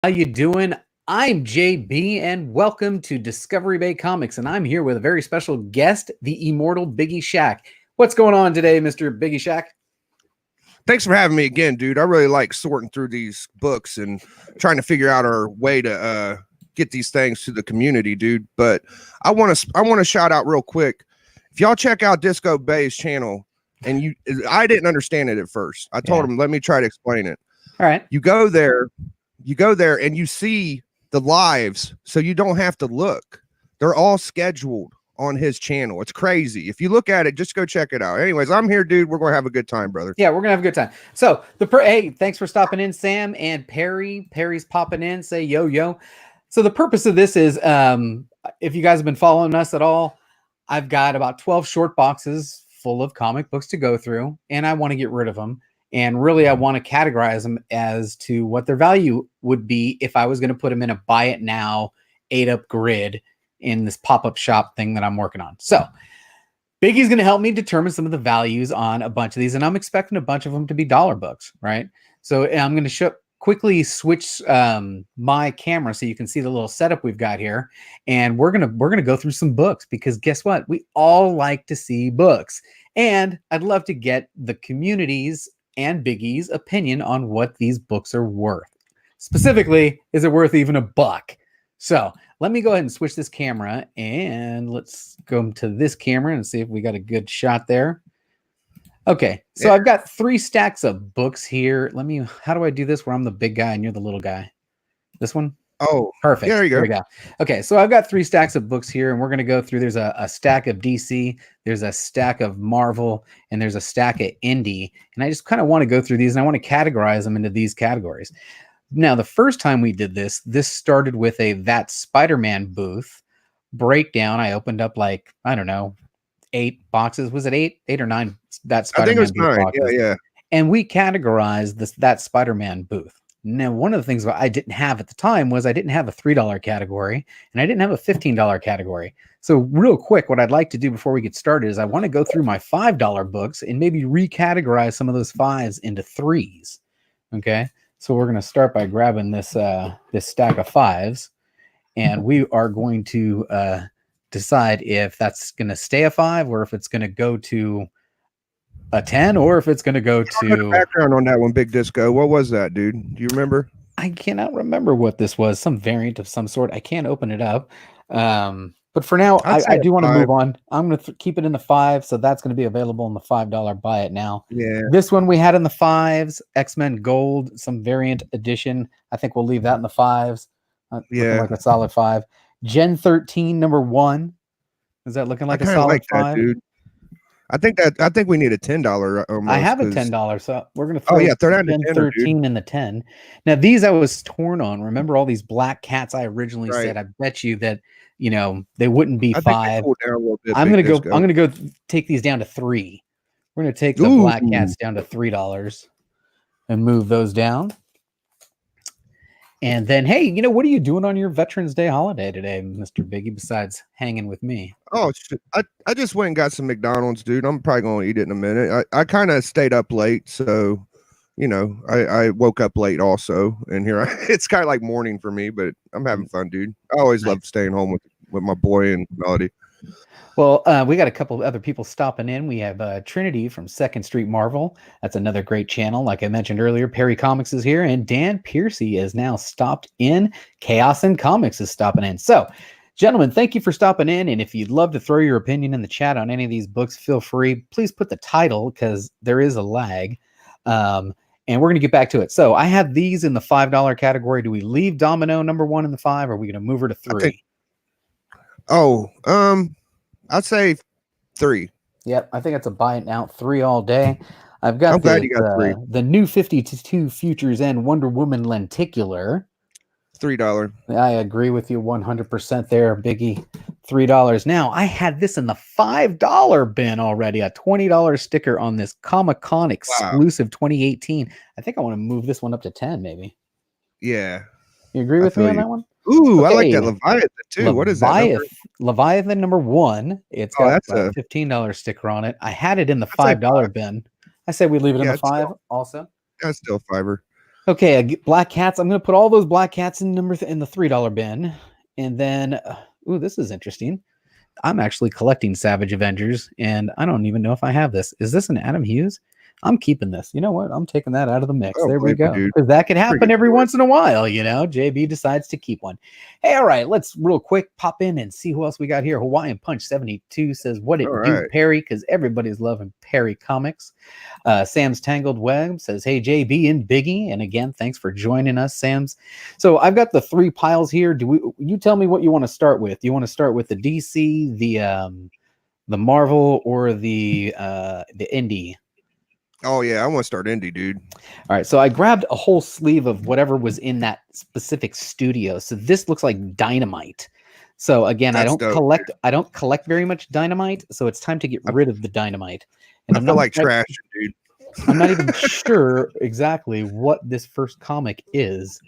How you doing? I'm JB, and welcome to Discovery Bay Comics, and I'm here with a very special guest, the immortal Biggie Shack. What's going on today, Mr. Biggie Shack? Thanks for having me again, dude. I really like sorting through these books and trying to figure out our way to get these things to the community, dude. But I want to shout out real quick. If y'all check out Disco Bay's channel, and I didn't understand it at first. I told him, let me try to explain it. All right. You go there and you see the lives, so you don't have to look. They're all scheduled on his channel. It's crazy. If you look at it, just go check it out. Anyways, I'm here, dude. We're going to have a good time, brother. Yeah, we're going to have a good time. So, hey, thanks for stopping in, Sam and Perry. Perry's popping in. Say yo, yo. So the purpose of this is, if you guys have been following us at all, I've got about 12 short boxes full of comic books to go through, and I want to get rid of them. And really, I want to categorize them as to what their value would be if I was going to put them in a buy it now 8-up grid in this pop-up shop thing that I'm working on. So Biggie's going to help me determine some of the values on a bunch of these, and I'm expecting a bunch of them to be dollar books, right? So I'm going to quickly switch my camera so you can see the little setup we've got here, and we're gonna go through some books, because guess what? We all like to see books, and I'd love to get the community's and Biggie's opinion on what these books are worth. Specifically, is it worth even $1? So let me go ahead and switch this camera, and let's go to this camera and see if we got a good shot there. Okay, so I've got 3 stacks of books here. How do I do this where I'm the big guy and you're the little guy? This one? Oh, perfect. Yeah, there you go. There we go. Okay, so I've got 3 stacks of books here, and we're going to go through. There's a stack of DC, there's a stack of Marvel, and there's a stack of Indie. And I just kind of want to go through these, and I want to categorize them into these categories. Now, the first time we did this started with a That Spider-Man booth breakdown. I opened up, like, I don't know, 8 boxes. Was it 8 or 9 That Spider-Man? I think it was 9. Boxes. Yeah. And we categorized That Spider-Man booth. Now, one of the things I didn't have at the time was I didn't have a $3 category, and I didn't have a $15 category. So real quick, what I'd like to do before we get started is I want to go through my $5 books and maybe recategorize some of those 5s into 3s. Okay, so we're going to start by grabbing this stack of 5s, and we are going to decide if that's going to stay a 5 or if it's going to go to a 10, or if it's going to go to background on that one. Big Disco, what was that, dude? Do you remember? I cannot remember what this was. Some variant of some sort. I can't open it up. But for now, I do want to move on. I'm going to keep it in the 5, so that's going to be available in the $5 buy it now. Yeah. This one we had in the 5s, X-Men Gold, some variant edition. I think we'll leave that in the 5s. Yeah, like a solid 5. Gen 13 number 1. Is that looking like a solid 5? That, dude. I think we need a $10. I have a $10, so we're gonna throw Gen 13 in the 10. Now these I was torn on. Remember all these black cats I originally said? I bet you that they wouldn't be 5. I'm gonna go take these down to 3. We're gonna take the black cats down to $3 and move those down. And then, hey, what are you doing on your Veterans Day holiday today, Mr. Biggie, besides hanging with me? Oh, shit. I just went and got some McDonald's, dude. I'm probably going to eat it in a minute. I kind of stayed up late, so, I woke up late also. And it's kind of like morning for me, but I'm having fun, dude. I always love staying home with my boy and Melody. Well, we got a couple of other people stopping in. We have Trinity from 2nd Street Marvel. That's another great channel. Like I mentioned earlier, Perry Comics is here, and Dan Piercy is now stopped in. Chaos and Comics is stopping in. So, gentlemen, thank you for stopping in. And if you'd love to throw your opinion in the chat on any of these books, feel free. Please put the title, because there is a lag. And we're going to get back to it. So I have these in the $5 category. Do we leave Domino number 1 in the 5, or are we going to move her to 3? I'd say 3. Yep, I think it's a buy it now 3 all day. I'm glad you got 3. The New 52 Futures End Wonder Woman lenticular. $3. I agree with you 100% there, Biggie. $3. Now, I had this in the $5 bin already, a $20 sticker on this Comic-Con exclusive 2018. I think I want to move this one up to 10, maybe. Yeah. You agree with me on that one? Ooh, okay. I like that Leviathan too. What is that? Leviathan number 1. It's got a $15 sticker on it. I had it in the $5 bin. I say we leave it in the 5 also. That's still $5. Okay, black cats. I'm going to put all those black cats in in the $3 bin. And then, ooh, this is interesting. I'm actually collecting Savage Avengers, and I don't even know if I have this. Is this an Adam Hughes? I'm keeping this. You know what? I'm taking that out of the mix. Oh, There we go. dude. Because that could happen Pretty every good. once in a while, you know. JB decides to keep one. Hey, all right, let's real quick pop in and see who else we got here. Hawaiian Punch 72 says, "What it All do, right. Perry?" Because everybody's loving Perry comics. Sam's Tangled Web says, "Hey, JB and Biggie," and again, thanks for joining us, Sam's. So I've got the 3 piles here. You tell me what you want to start with? Do you want to start with the DC, the Marvel, or the indie? Oh yeah, I want to start indie, dude. All right, so I grabbed a whole sleeve of whatever was in that specific studio. So this looks like Dynamite. So again, That's dope, I don't collect very much Dynamite, so it's time to get rid of the Dynamite. And I feel like trash, dude. I'm not even sure exactly what this first comic is.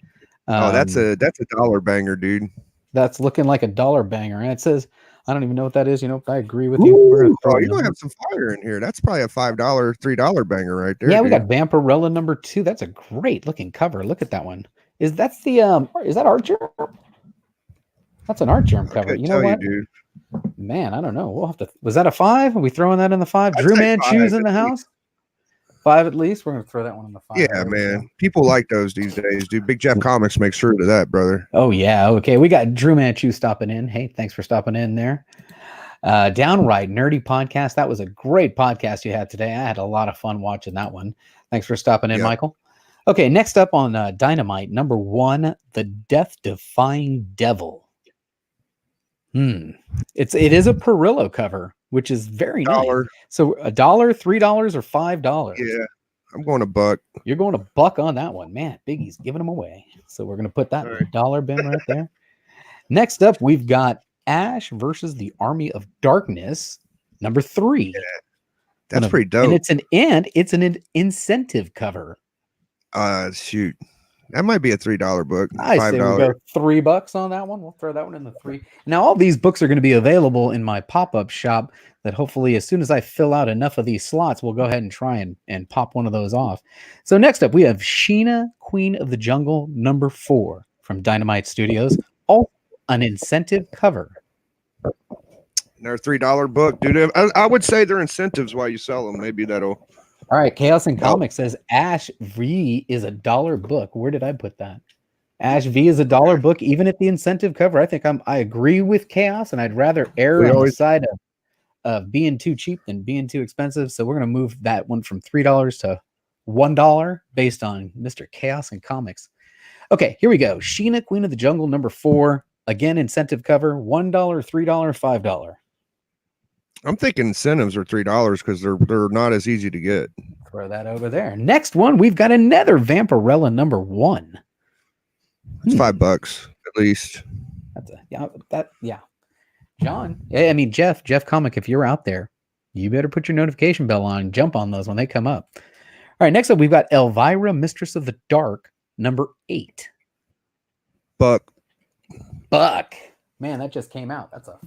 Oh, that's a dollar banger, dude. That's looking like a dollar banger. And it says, I don't even know what that is. You know, I agree with you. We're gonna throw Oh, it you're in gonna the- have some fire in here. That's probably a $5, $3 banger right there. Yeah, we dude. got Vampirella number 2. That's a great looking cover. Look at that one. Is that Art Germ? That's an Art Germ I cover. couldn't You know tell what? dude. Man, I don't know. We'll have to. Was that a 5? Are we throwing that in the 5? I'd Drew say Manchu's 5 in the at house. 5 at least. We're gonna throw that one in the 5. Yeah, There we go. man. People like those these days, dude. Big Jeff Comics makes sure of that, brother. Oh yeah. Okay, we got Drew Manchu stopping in. Hey, thanks for stopping in there. Downright Nerdy Podcast. That was a great podcast you had today. I had a lot of fun watching that one. Thanks for stopping in, Yeah. Michael. Okay, next up on Dynamite, number 1, The Death-Defying Devil. It is a Perillo cover, which is very nice. $1. So $1, $3, or $5? Yeah, I'm going $1. You're going to buck on that one, man. Biggie's giving them away. So we're going to put that in the dollar bin right there. Next up, we've got Ash versus the Army of Darkness, number 3. Yeah, that's pretty dope. And it's an incentive cover. Shoot, that might be a $3 book. I say we go $3 on that one. We'll throw that one in the 3. Now, all these books are going to be available in my pop-up shop. That hopefully, as soon as I fill out enough of these slots, we'll go ahead and try and pop one of those off. So next up, we have Sheena, Queen of the Jungle, number 4 from Dynamite Studios. Also an incentive cover. They're a $3 book, dude. I would say they're incentives while you sell them. Maybe that'll. All right, Chaos and Comics says Ash V is a $1 book. Where did I put that? Ash V is a $1 book, even at the incentive cover. I think I agree with Chaos, and I'd rather err on the side of being too cheap than being too expensive. So we're going to move that one from $3 to $1 based on Mr. Chaos and Comics. Okay, here we go. Sheena, Queen of the Jungle, number 4. Again, incentive cover, $1, $3, $5. I'm thinking incentives are $3 because they're not as easy to get. Throw that over there. Next one, we've got another Vampirella number 1. It's $5 at least. Yeah. John, I mean Jeff Comic, if you're out there, you better put your notification bell on and jump on those when they come up. All right, next up we've got Elvira, Mistress of the Dark, number 8. Buck. Man, that just came out. That's a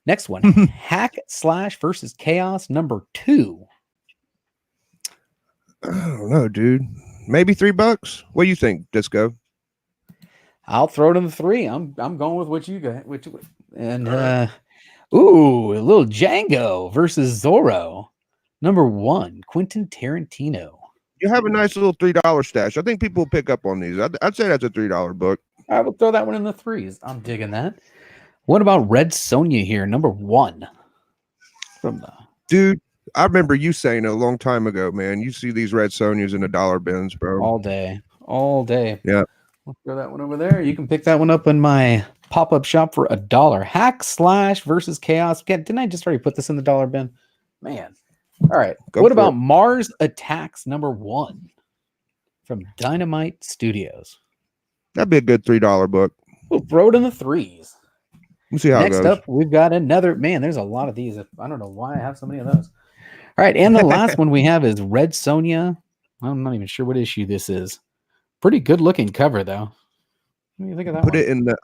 next one. Hack Slash versus Chaos, number 2. I don't know, dude. Maybe $3. What do you think, Disco? I'll throw it in the 3. I'm going with what you got. And ooh, a little Django versus Zorro, number 1. Quentin Tarantino. You have a nice little $3 stash. I think people will pick up on these. I'd say that's a $3 book. I will throw that one in the 3s. I'm digging that. What about Red Sonja here, number 1? Dude, I remember you saying it a long time ago, man. You see these Red Sonjas in the dollar bins, bro. All day. Yeah. I'll throw that one over there. You can pick that one up in my pop-up shop for $1. Hack Slash versus Chaos. Didn't I just already put this in the dollar bin? Man. All right. What about Mars Attacks number 1 from Dynamite Studios? That'd be a good $3 book. We'll throw it in the 3s. We'll see how it goes. Next up, we've got another. Man, there's a lot of these. I don't know why I have so many of those. All right. And the last one we have is Red Sonja. I'm not even sure what issue this is. Pretty good looking cover, though. What do you think of that? Put it in the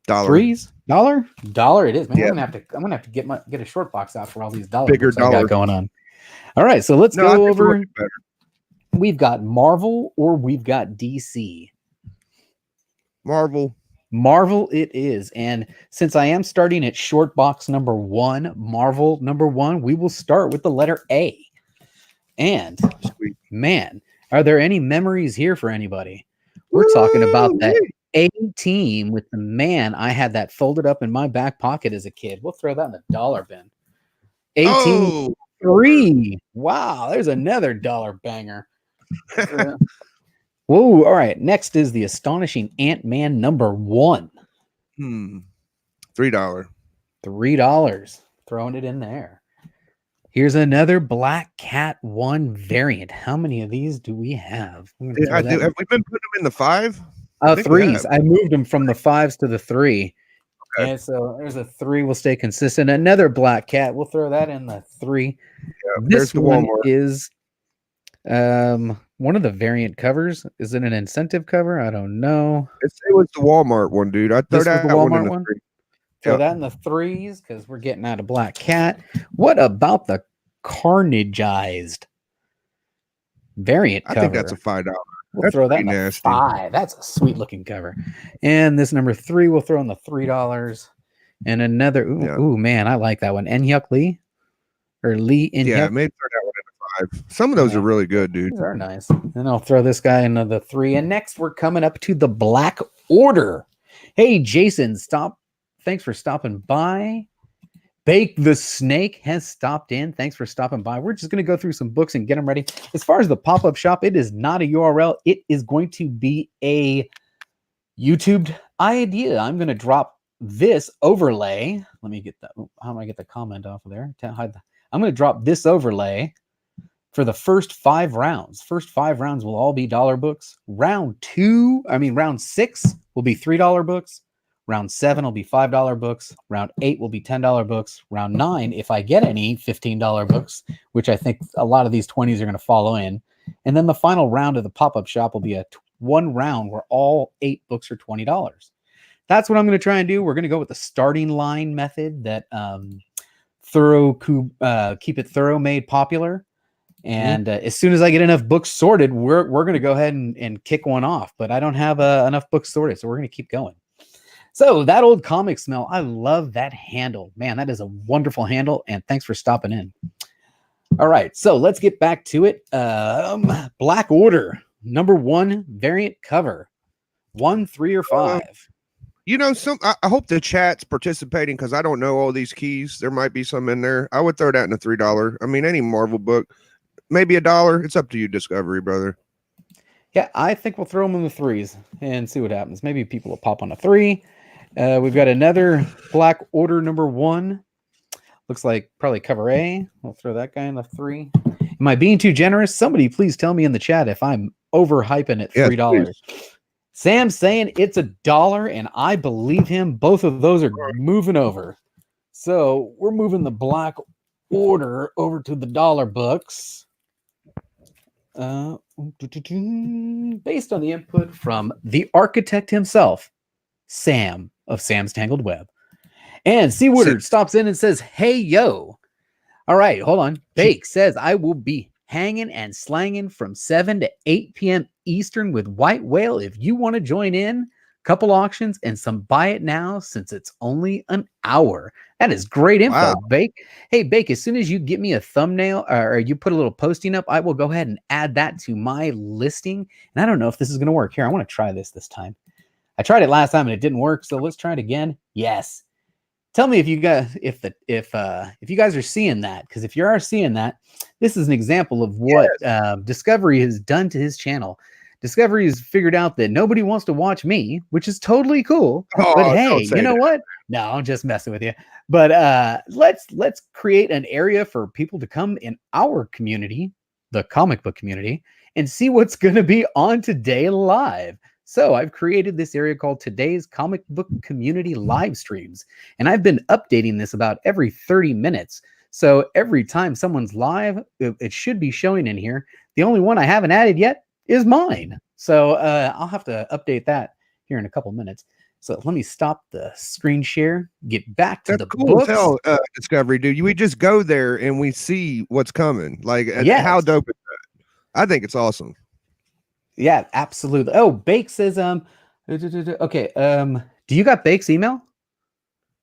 dollar. 3s? $1 it is, man. Yeah. I'm gonna have to get a short box out for all these dollars Bigger I got going on. All right, so let's go over. We've got Marvel or we've got DC. Marvel. Marvel it is. And since I am starting at short box number 1, Marvel number 1, we will start with the letter A. And Sweet. man, are there any memories here for anybody? We're talking about that A team with the man. I had that folded up in my back pocket as a kid. We'll throw that in the dollar bin. A-Team 3. Wow, there's another dollar banger. Whoa, all right. Next is the astonishing Ant-Man number 1. $3. $3. Throwing it in there. Here's another Black Cat 1 variant. How many of these do we have? Have we been putting them in the 5? Threes. I moved them from the 5s to the 3. Okay. And so there's a 3. We'll stay consistent. Another Black Cat. We'll throw that in the 3. Yeah, this one is one of the variant covers. Is it an incentive cover? I don't know. It was the Walmart one, dude. I throw that the Walmart one. Throw that in the 3s because we're getting out of Black Cat. What about the Carnageized variant cover? I think that's a $5. We'll throw that in the 5. That's a sweet looking cover. And this number 3 we'll throw in the $3. And another ooh man, I like that one. Enyuk Lee or Lee Enyuk. Yeah, maybe throw that one in the 5. Some of those are really good, dude. These are nice. And I'll throw this guy into the 3. And next we're coming up to the Black Order. Hey Jason, thanks for stopping by. Bake the Snake has stopped in. Thanks for stopping by. We're just going to go through some books and get them ready. As far as the pop-up shop, it is not a URL. It is going to be a YouTube idea. I'm going to drop this overlay. Let me get that. How do I get the comment off of there? I'm going to drop this overlay for the first 5 rounds. First 5 rounds will all be dollar books. Round 6 will be $3 books. Round 7 will be $5 books. Round 8 will be $10 books. Round 9, if I get any, $15 books, which I think a lot of these 20s are going to follow in. And then the final round of the pop-up shop will be a one round where all 8 books are $20. That's what I'm going to try and do. We're going to go with the starting line method that Keep It Thorough made popular. And as soon as I get enough books sorted, we're going to go ahead and kick one off. But I don't have enough books sorted, so we're going to keep going. So that old comic smell, I love that handle. Man, that is a wonderful handle, and thanks for stopping in. All right, so let's get back to it. Black Order, number 1 variant cover. 1, 3, or 5. I hope the chat's participating because I don't know all these keys. There might be some in there. I would throw that in a $3. I mean, any Marvel book, maybe $1. It's up to you, Discovery, brother. Yeah, I think we'll throw them in the 3s and see what happens. Maybe people will pop on a 3. We've got another Black Order number 1. Looks like probably cover A. We'll throw that guy in the 3. Am I being too generous? Somebody please tell me in the chat if I'm overhyping at $3. Yes, Sam's saying it's $1, and I believe him. Both of those are moving over. So we're moving the Black Order over to the dollar books. Based on the input from the architect himself, Sam of Sam's Tangled Web. And C. Woodard stops in and says, hey, yo. All right, hold on. Bake says, I will be hanging and slanging from 7 to 8 p.m. Eastern with White Whale. If you want to join in, couple auctions and some buy it now since it's only an hour. That is great info, wow. Bake. Hey, Bake, as soon as you get me a thumbnail or you put a little posting up, I will go ahead and add that to my listing. And I don't know if this is going to work. Here, I want to try this time. I tried it last time and it didn't work, so let's try it again. Yes. Tell me if you guys if you guys are seeing that, because if you are seeing that, this is an example of what Discovery has done to his channel. Discovery has figured out that nobody wants to watch me, which is totally cool. But hey, you know what? No, I'm just messing with you. But let's create an area for people to come in our community, the comic book community, and see what's going to be on Today Live. So I've created this area called Today's Comic Book Community Live Streams. And I've been updating this about every 30 minutes. So every time someone's live, it should be showing in here. The only one I haven't added yet is mine. So I'll have to update that here in a couple minutes. So let me stop the screen share, get back to the books. That's cool as hell, Discovery, dude. We just go there and we see what's coming. Like, how dope is that? I think it's awesome. Yeah, absolutely. Oh, Bake says, okay, do you got Bake's email?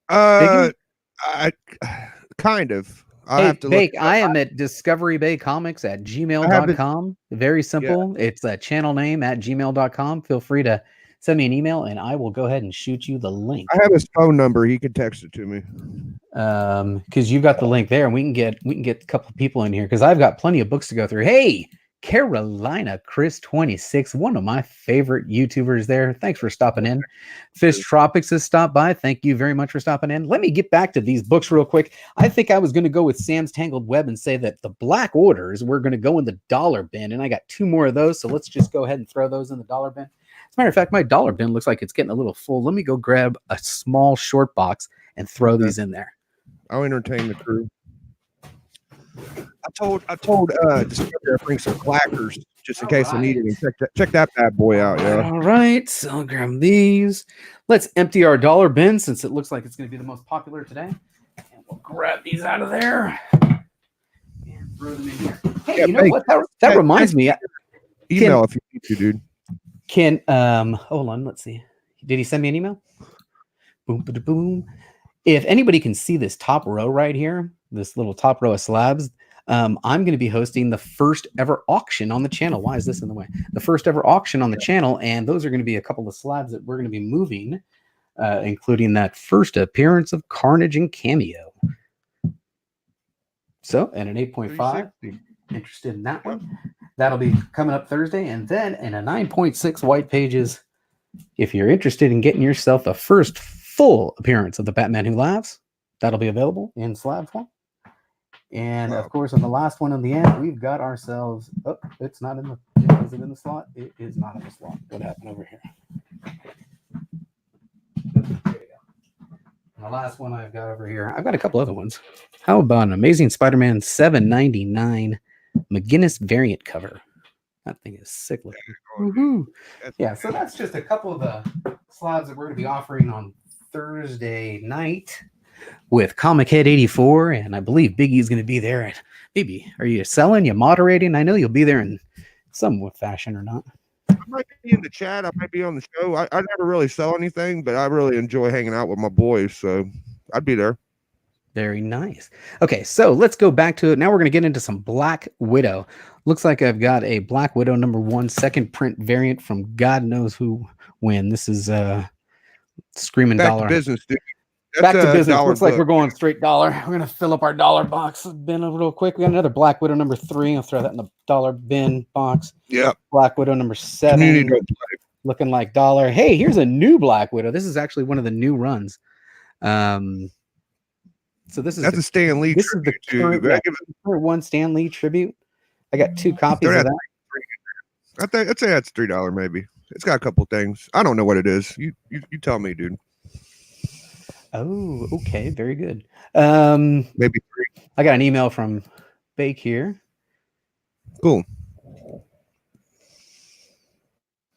Uh, Biggie? I kind of. I'll Hey, have to look Bake, it up. I am at Discovery Bay Comics at I have it. gmail.com. Very Yeah, simple. It's a channel name at gmail.com. Feel free to send me an email and I will go ahead and shoot you the link. I have his phone number. He can text it to me. Because you've got the link there and we can get a couple of people in here because I've got plenty of books to go through. Hey, Carolina Chris 26, one of my favorite YouTubers there. Thanks for stopping in. Fish Tropics has stopped by. Thank you very much for stopping in. Let me get back to these books real quick. I think I was going to go with Sam's Tangled Web and say that the Black Orders were going to go in the dollar bin, and I got 2 more of those, so let's just go ahead and throw those in the dollar bin. As a matter of fact, my dollar bin looks like it's getting a little full. Let me go grab a small short box and throw these in there. I'll entertain the crew. I told Discovery I bring some clackers just in case I need it. Check that bad boy out, yeah. All right, so I'll grab these. Let's empty our dollar bin since it looks like it's going to be the most popular today. And we'll grab these out of there and throw them in here. Hey, Yeah, you know what? That reminds me. Email if you need to, dude. Hold on, let's see. Did he send me an email? Boom, boom, boom. If anybody can see this top row right here, this little top row of slabs, I'm going to be hosting the first ever auction on the channel. Why is this in the way? The first ever auction on the channel, and those are going to be a couple of slabs that we're going to be moving, including that first appearance of Carnage and Cameo. So, and an 8.5, interested in that one. That'll be coming up Thursday, and then in a 9.6 white pages, if you're interested in getting yourself the first full appearance of the Batman Who Laughs, that'll be available in slab form. And of course, on the last one in the end, we've got ourselves. Oh, it's not in the. Is it in the slot? It is not in the slot. What happened over here? There we go. And the last one I've got over here. I've got a couple other ones. How about an Amazing Spider-Man 799 McGinnis variant cover? That thing is sick looking. Woohoo! Yeah, so that's just a couple of the slabs that we're going to be offering on Thursday night with Comic Head 84, and I believe Biggie's going to be there. Maybe, are you selling? You moderating? I know you'll be there in some fashion or not. I might be in the chat. I might be on the show. I never really sell anything, but I really enjoy hanging out with my boys, so I'd be there. Very nice. Okay, so let's go back to it. Now we're going to get into some Black Widow. Looks like I've got a Black Widow #1 second print variant from God knows who when. This is Screaming Back Dollar. to business, dude. Back to business. Looks like we're going straight dollar. We're going to fill up our dollar box bin real quick. We got another Black Widow #3. I'll throw that in the dollar bin box. Yeah. Black Widow #7. Looking like dollar. Hey, here's a new Black Widow. This is actually one of the new runs. So that's a Stan Lee this tribute. Is the current, yeah, current one Stan Lee tribute. I got 2 copies of that. I'd say that's $3 maybe. It's got a couple things. I don't know what it is. You tell me, dude. Oh, okay, very good. Maybe 3. I got an email from Bake here. Cool.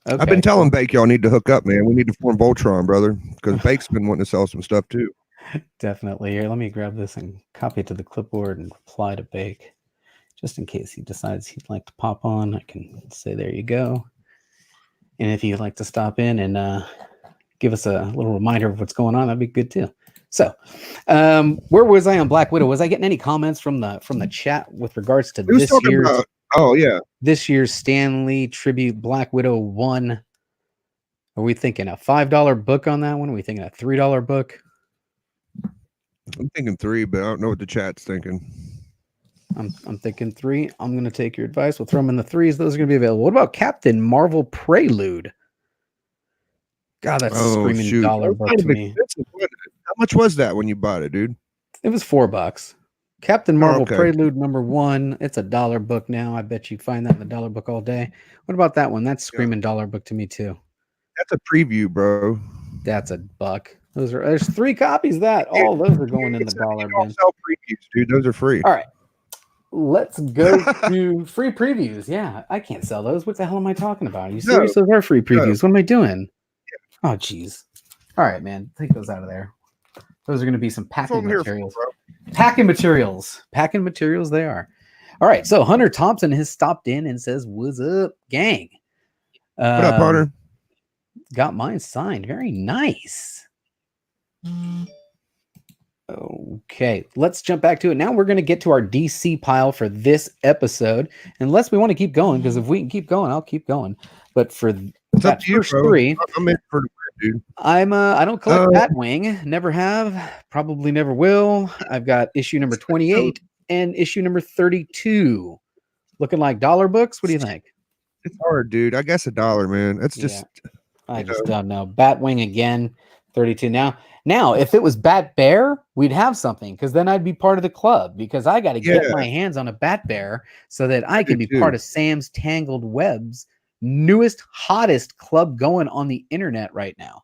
Okay. I've been telling Bake y'all need to hook up, man. We need to form Voltron, brother, because Bake's been wanting to sell some stuff too. Definitely. Here, let me grab this and copy it to the clipboard and reply to Bake, just in case he decides he'd like to pop on. I can say, there you go. And if you'd like to stop in and give us a little reminder of what's going on, that'd be good too. So, where was I on Black Widow? Was I getting any comments from the chat with regards to this year's? This year's Stan Lee tribute Black Widow 1. Are we thinking a $5 book on that one? Are we thinking a $3 book? I'm thinking 3, but I don't know what the chat's thinking. I'm thinking 3. I'm going to take your advice. We'll throw them in the 3s. Those are going to be available. What about Captain Marvel Prelude? God, that's a screaming dollar book to me. How much was that when you bought it, dude? It was $4. Captain Marvel Prelude #1. It's a $1 book now. I bet you find that in the dollar book all day. What about that one? That's screaming dollar book to me too. That's a preview, bro. That's $1. There's 3 copies of that. All those are going in the dollar bin. Sell previews, dude. Those are free. All right. Let's go to free previews. Yeah, I can't sell those. What the hell am I talking about? Are you serious? Those are free previews. What am I doing? Yeah. Oh, geez. All right, man. Take those out of there. Those are going to be some packing materials. Packing materials. Packing materials they are. All right, so Hunter Thompson has stopped in and says, "What's up, gang?" What up, Hunter? Got mine signed. Very nice. Okay, let's jump back to it. Now we're going to get to our DC pile for this episode. Unless we want to keep going, because if we can keep going, I'll keep going. But for It's up that to you, first bro. three, I'm in for the win, dude. I don't collect Batwing. Never have. Probably never will. I've got issue number 28 and issue number 32. Looking like dollar books. What do you think? It's hard, dude. I guess $1, man. That's just. I just don't know. Batwing again, 32. Now, if it was Bat Bear, we'd have something, because then I'd be part of the club, because I got to get my hands on a Bat Bear so that I can be part of Sam's Tangled Web's newest, hottest club going on the internet right now.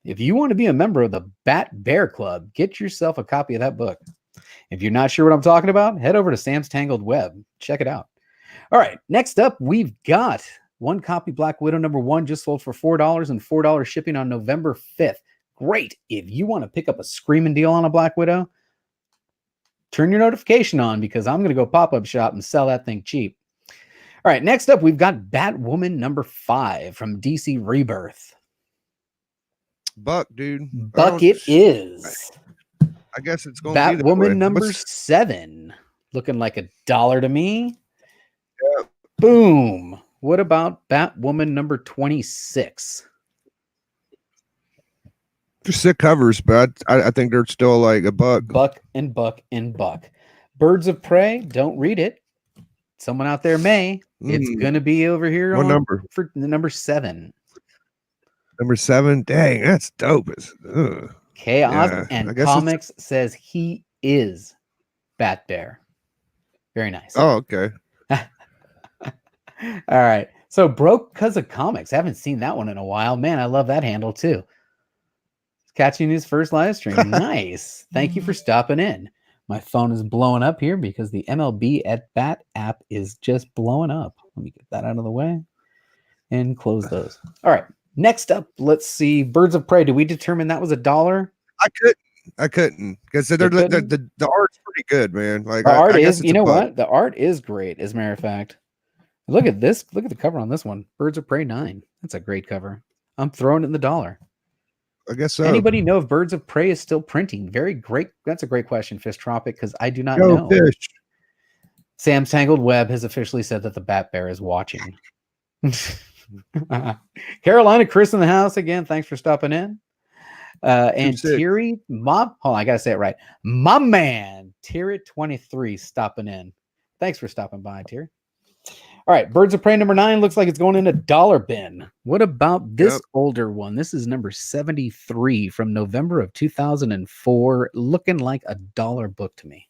If you want to be a member of the Bat Bear Club, get yourself a copy of that book. If you're not sure what I'm talking about, head over to Sam's Tangled Web. Check it out. All right, next up, we've got one copy Black Widow #1 just sold for $4 and $4 shipping on November 5th. Great. If you want to pick up a screaming deal on a Black Widow, turn your notification on, because I'm going to go pop-up shop and sell that thing cheap. All right, next up, we've got Batwoman #5 from DC Rebirth. Buck, dude. Buck it is. I guess it's going to be Batwoman #7. Looking like $1 to me. Yeah. Boom. What about Batwoman #26? They're sick covers, but I think they're still like a buck. Buck and buck and buck. Birds of Prey, don't read it. Someone out there may. It's going to be over here. What number? For the #7. #7? Dang, that's dope. Chaos and Comics says he is Bat Bear. Very nice. Oh, okay. All right. So Broke Cause of Comics. Haven't seen that one in a while. Man, I love that handle too. Catching his first live stream. Nice. Thank you for stopping in. My phone is blowing up here because the MLB at Bat app is just blowing up. Let me get that out of the way and close those. All right. Next up, let's see. Birds of Prey. Did we determine that was $1? I couldn't because the art's pretty good, man. Like the art is, you know what? The art is great, as a matter of fact. Look at this. Look at the cover on this one. Birds of Prey 9. That's a great cover. I'm throwing it in the $1. I guess so. Anybody know if Birds of Prey is still printing? Very great. That's a great question, Fish Tropic, because I do not know. Fish. Sam's Tangled Web has officially said that the Bat Bear is watching. Carolina Chris in the house again. Thanks for stopping in. And Thierry Mob. Hold on, I gotta say it right. My man, Thierry23 stopping in. Thanks for stopping by, Thierry. All right, Birds of Prey #9 looks like it's going in a $1 bin. What about this older one? This is #73 from November of 2004. Looking like a $1 book to me.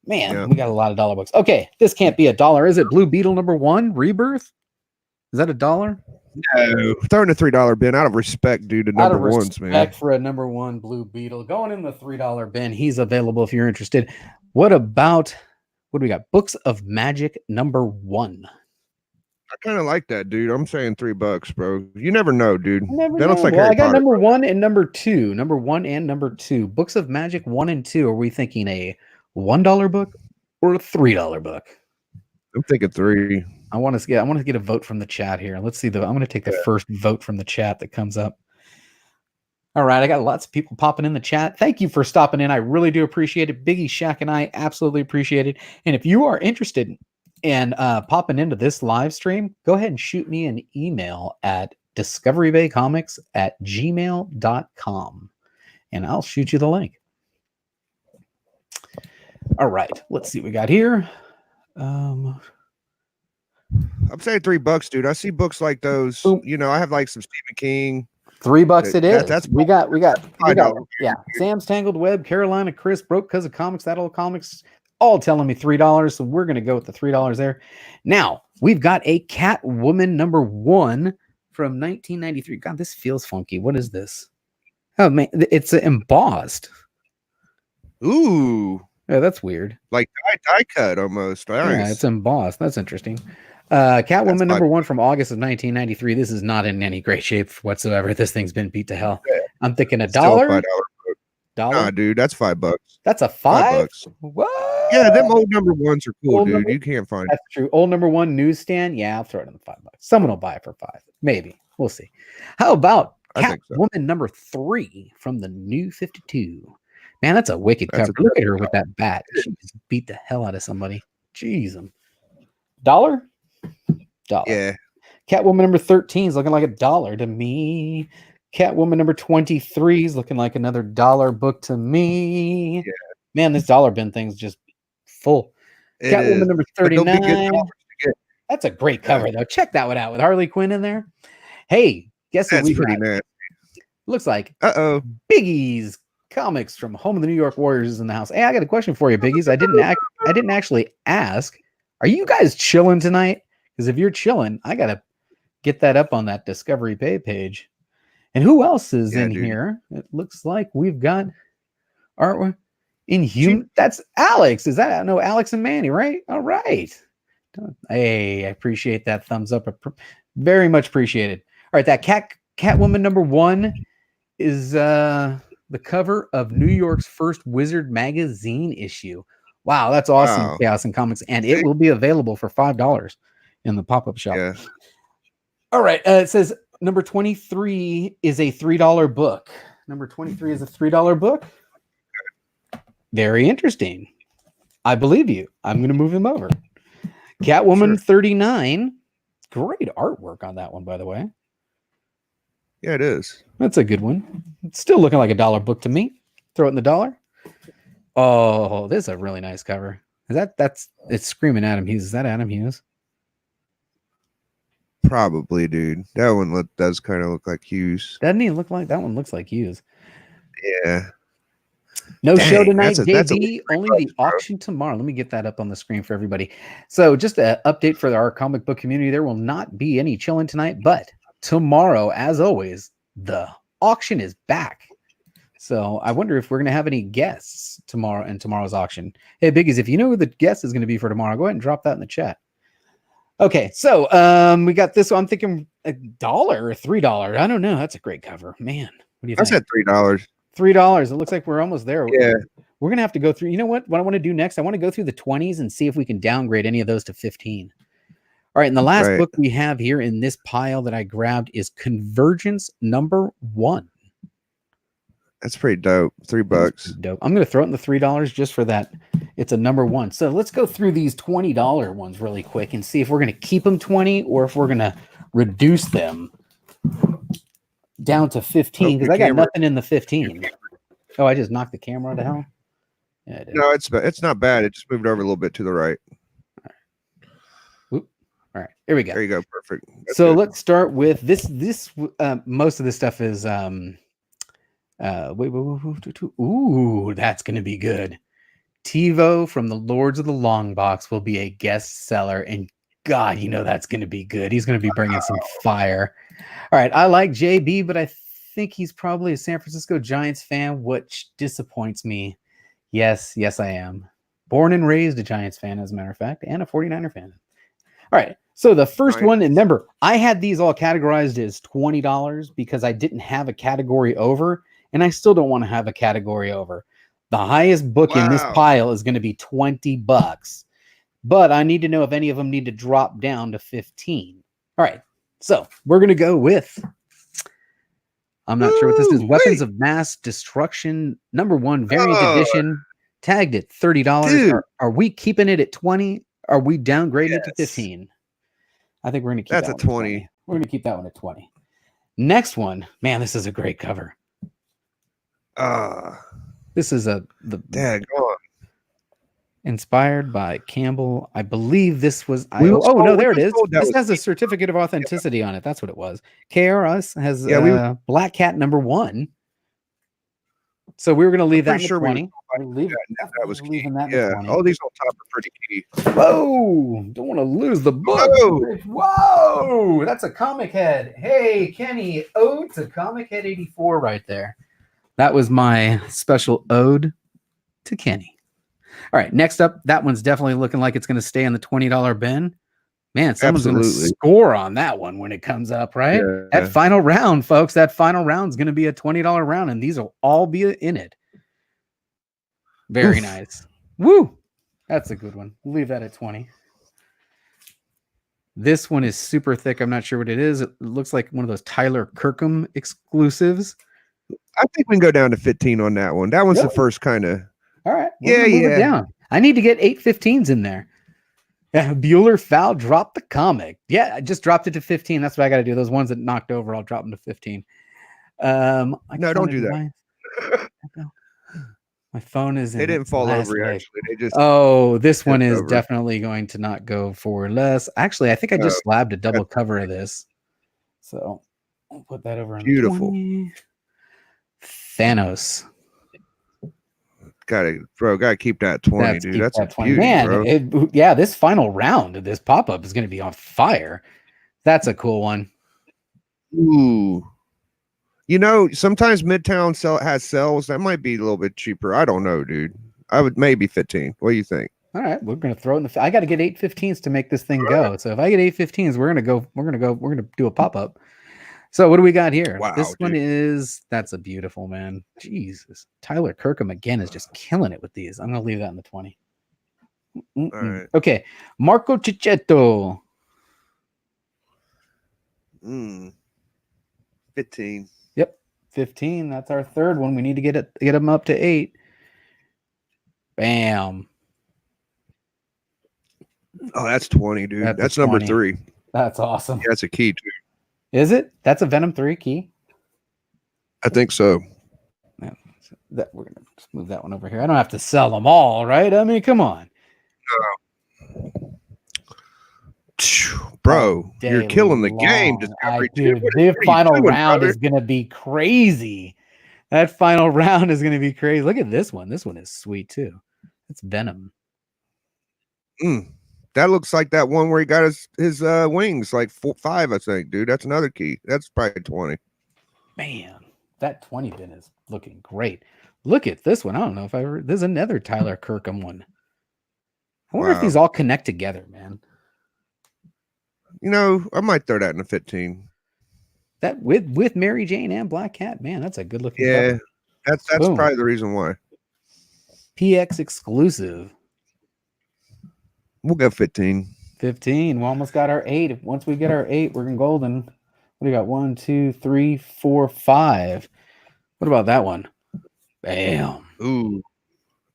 Man, we got a lot of $1 books. Okay, this can't be $1, is it? Blue Beetle #1 Rebirth. Is that $1? No, throwing a $3 bin out of respect, dude. To #1s, man. Respect for a #1 Blue Beetle going in the $3 bin. He's available if you're interested. What about? What do we got? Books of Magic #1. I kind of like that, dude. I'm saying $3, bro. You never know, dude. That looks like Harry Potter. I got #1 and #2. #1 and #2. Books of Magic 1 and 2. Are we thinking a $1 book or a $3 book? I'm thinking 3. I want to get a vote from the chat here. Let's see. I'm going to take the first vote from the chat that comes up. All right, I got lots of people popping in the chat. Thank you for stopping in. I really do appreciate it. Biggie, Shaq, and I absolutely appreciate it. And if you are interested in popping into this live stream, go ahead and shoot me an email at discoverybaycomics@gmail.com, and I'll shoot you the link. All right, let's see what we got here. I'm saying $3, dude. I see books like those. Boom. You know, I have like some Stephen King. $3 it is. That's we got Sam's Tangled Web, Carolina Chris, Broke Cause of Comics, That Old Comics, all telling me $3. So we're gonna go with the $3 there. Now we've got a Catwoman #1 from 1993. God, this feels funky. What is this? Oh man, it's embossed. Ooh, yeah, that's weird. Like die cut almost. Nice. Yeah, it's embossed. That's interesting. Catwoman #1 from August of 1993. This is not in any great shape whatsoever. This thing's been beat to hell. Yeah. I'm thinking $1. $5. Nah, dude, that's $5. That's a $5? What? Yeah, them old number ones are cool, Old dude. number- You can't find. That's true. Old number one newsstand. Yeah, I'll throw it in the $5. Someone will buy it for $5. Maybe. We'll see. How about I think so. Catwoman number 3 from the New 52? Man, that's a wicked That's cover. a Look at her with that bat. She just beat the hell out of somebody. Jeez. $1? $1. Yeah, Catwoman number 13 is looking like $1 to me. Catwoman number 23 is looking like another $1 book to me. Yeah. Man, this dollar bin thing's just full. it Catwoman is. number But they'll be good 39. covers to get. That's a great cover, though. Check that one out with Harley Quinn in there. Hey, guess what That's we pretty got? nasty. Looks like Uh-oh. Biggie's Comics from Home of the New York Warriors is in the house. Hey, I got a question for you, Biggies. I didn't actually ask. Are you guys chilling tonight? Because if you're chilling, I gotta get that up on that Discovery Pay page. And who else is in here? It looks like we've got artwork in human. That's Alex. Is that no Alex and Manny, right? All right. Hey, I appreciate that thumbs up. Very much appreciated. All right, that Catwoman number 1 is the cover of New York's first Wizard magazine issue. Wow, that's awesome. Wow. Chaos and Comics, and it will be available for $5 in the pop-up shop. Yeah. All right, it says number 23 is a $3 book. Number 23 is a $3 book. Very interesting. I believe you. I'm going to move him over. Catwoman 39. Great artwork on that one, by the way. Yeah, it is. That's a good one. It's still looking like $1 book to me. Throw it in the $1. Oh, this is a really nice cover. It's screaming Adam Hughes. Is that Adam Hughes? Probably, dude. That one does kind of look like Hughes. Doesn't he look like that one? Looks like Hughes. Yeah. No Dang, show tonight, that's a JB. Only the auction tomorrow. Let me get that up on the screen for everybody. So just an update for our comic book community. There will not be any chilling tonight, but tomorrow, as always, the auction is back. So I wonder if we're going to have any guests tomorrow in tomorrow's auction. Hey, Biggies, if you know who the guest is going to be for tomorrow, go ahead and drop that in the chat. Okay, so we got this one. I'm thinking $1 or $3. I don't know. That's a great cover. Man, what do you think? I said $3. $3. It looks like we're almost there. Yeah. We're going to have to go through. You know what I want to do next? I want to go through the 20s and see if we can downgrade any of those to 15. All right. And the last book we have here in this pile that I grabbed is Convergence number 1. That's pretty dope. $3. Dope. I'm going to throw it in the $3 just for that. It's a number 1. So let's go through these $20 ones really quick and see if we're going to keep them 20 or if we're going to reduce them down to 15 because I got nothing in the 15. Oh, I just knocked the camera to hell. Yeah, I did. No, it's not bad. It just moved over a little bit to the right. All right, here we go. There you go. Perfect. That's so good. let's start with this. Most of this stuff is ooh, that's gonna be good. TiVo from the Lords of the Long Box will be a guest seller, and God, you know that's gonna be good. He's gonna be bringing some fire. All right, I like JB, but I think he's probably a San Francisco Giants fan, which disappoints me. Yes, I am. Born and raised a Giants fan, as a matter of fact, and a 49er fan. All right, so the first one, and remember, I had these all categorized as $20 because I didn't have a category over, and I still don't want to have a category over. The highest book in this pile is going to be $20, but I need to know if any of them need to drop down to 15. All right, so we're going to go with, I'm not sure what this is, Weapons of Mass Destruction, number 1, variant edition, tagged at $30. Are we keeping it at 20? Are we downgrading it to 15? I think we're going to keep that's that a 20. We're going to keep that one at 20. Next one, man, this is a great cover. This is inspired by Campbell. I believe this was. There it is. This has a certificate of authenticity on it. That's what it was. KRS has Black Cat number 1. So we were going to leave that at 20. That was key. Yeah. All these on top are pretty key. Whoa! Don't want to lose the book. Whoa! That's a Comic Head. Hey, Kenny, ode to Comic Head 84 right there. That was my special ode to Kenny. All right, next up, that one's definitely looking like it's going to stay in the $20 bin. Man, someone's going to score on that one when it comes up, right? Yeah. That final round, folks, that final round is going to be a $20 round, and these will all be in it. Very nice. Woo! That's a good one. We'll leave that at 20. This one is super thick. I'm not sure what it is. It looks like one of those Tyler Kirkham exclusives. I think we can go down to 15 on that one. That one's the Really? first kind of. All right. We're gonna move it down. I need to get 815s in there. Yeah, Bueller Fowl dropped the comic. Yeah, I just dropped it to 15. That's what I got to do. Those ones that knocked over, I'll drop them to 15. No, don't do that. My phone is in. They didn't fall over actually. They just. Oh, this one is definitely going to not go for less. Actually, I think I just slabbed a double cover of this. So I'll put that over on beautiful. 20. Thanos. Gotta keep that 20, dude. That's a 20. Beauty, man. Bro. Yeah, this final round of this pop-up is gonna be on fire. That's a cool one. Ooh. You know, sometimes Midtown has sales that might be a little bit cheaper. I don't know, dude. I would maybe 15. What do you think? All right, we're gonna throw it in the. I got to get 815s to make this thing go. So if I get 815s, we're gonna do a pop-up. So what do we got here? Wow, this one is that's a beautiful man. Jesus, Tyler Kirkham again is just killing it with these. I'm gonna leave that in the 20. All right. Okay, Marco Cicchetto. 15. Yep, 15. That's our third one. We need to get them up to 8. Bam. Oh, that's 20, dude. That's number 3. That's awesome. Yeah, that's a key, dude. Is it? That's a Venom 3 key? I think so. Yeah, we're gonna just move that one over here. I don't have to sell them all, right? I mean, come on. Bro, you're killing the game. Dude, the final round is gonna be crazy. That final round is gonna be crazy. Look at this one. This one is sweet too. It's Venom. That looks like that one where he got his wings, like 5, I think, dude. That's another key. That's probably 20. Man, that 20 bin is looking great. Look at this one. I don't know if there's another Tyler Kirkham one. I wonder if these all connect together, man. You know, I might throw that in a 15. That with Mary Jane and Black Cat, man, that's a good looking. Yeah, cover. that's probably the reason why. PX exclusive. We'll go 15. 15. We almost got our 8. Once we get our 8, we're in golden. What do we got? 1, 2, 3, 4, 5. What about that one? Bam. Ooh,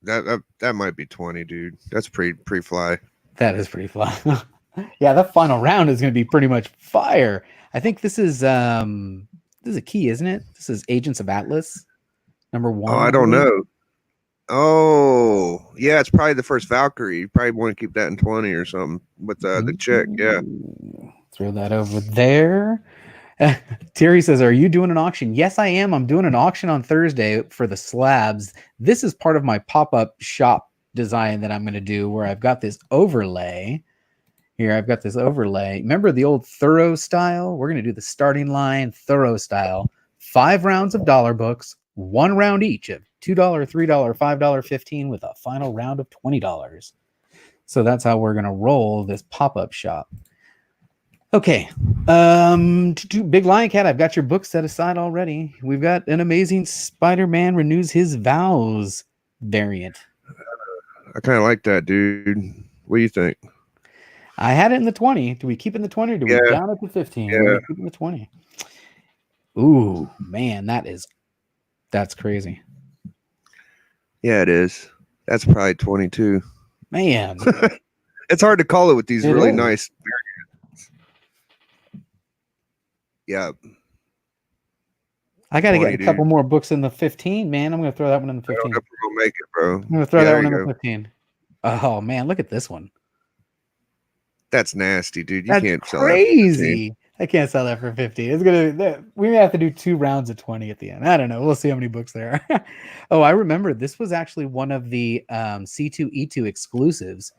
that might be 20, dude. That's pretty fly. That is pretty fly. Yeah, the final round is going to be pretty much fire. I think this is a key, isn't it? This is Agents of Atlas, number 1. Oh, I don't know. Oh, yeah, it's probably the first Valkyrie. You probably want to keep that in 20 or something with the check. Yeah. Throw that over there. Terry says, are you doing an auction? Yes, I am. I'm doing an auction on Thursday for the slabs. This is part of my pop-up shop design that I'm going to do where I've got this overlay. Here, I've got this overlay. Remember the old Thorough style? We're going to do the starting line Thorough style. 5 rounds of dollar books, 1 round each of $2, $3, $5, $15 with a final round of $20. So that's how we're going to roll this pop-up shop. Okay. Big Lion Cat, I've got your book set aside already. We've got an Amazing Spider-Man Renews His Vows variant. I kind of like that, dude. What do you think? I had it in the 20. Do we keep it in the 20 or do we down it to 15? Yeah. Keep it in the 20. Ooh, man, that's crazy. Yeah, it is. That's probably 22. Man. It's hard to call it with these really nice variants. Yeah. I got to get a couple more books in the 15, man. I'm going to throw that one in the 15. I don't know if we're going to make it, bro. I'm going to throw that one in the 15. Oh, man, look at this one. That's nasty, dude. You That's can't sell crazy. that. I can't sell that for 50. It's gonna. We may have to do 2 rounds of 20 at the end. I don't know. We'll see how many books there are. Oh, I remember this was actually one of the C2E2 exclusives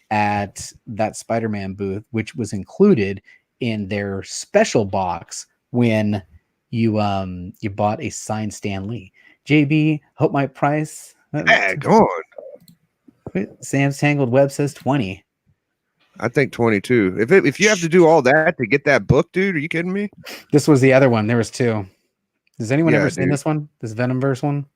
at that Spider-Man booth, which was included in their special box when you bought a signed Stan Lee. JB, hope my price. Go on. Sam's Tangled Web says 20. I think 22. If you have to do all that to get that book, dude, are you kidding me? This was the other one. There was 2. Has anyone ever seen this one? This Venomverse one?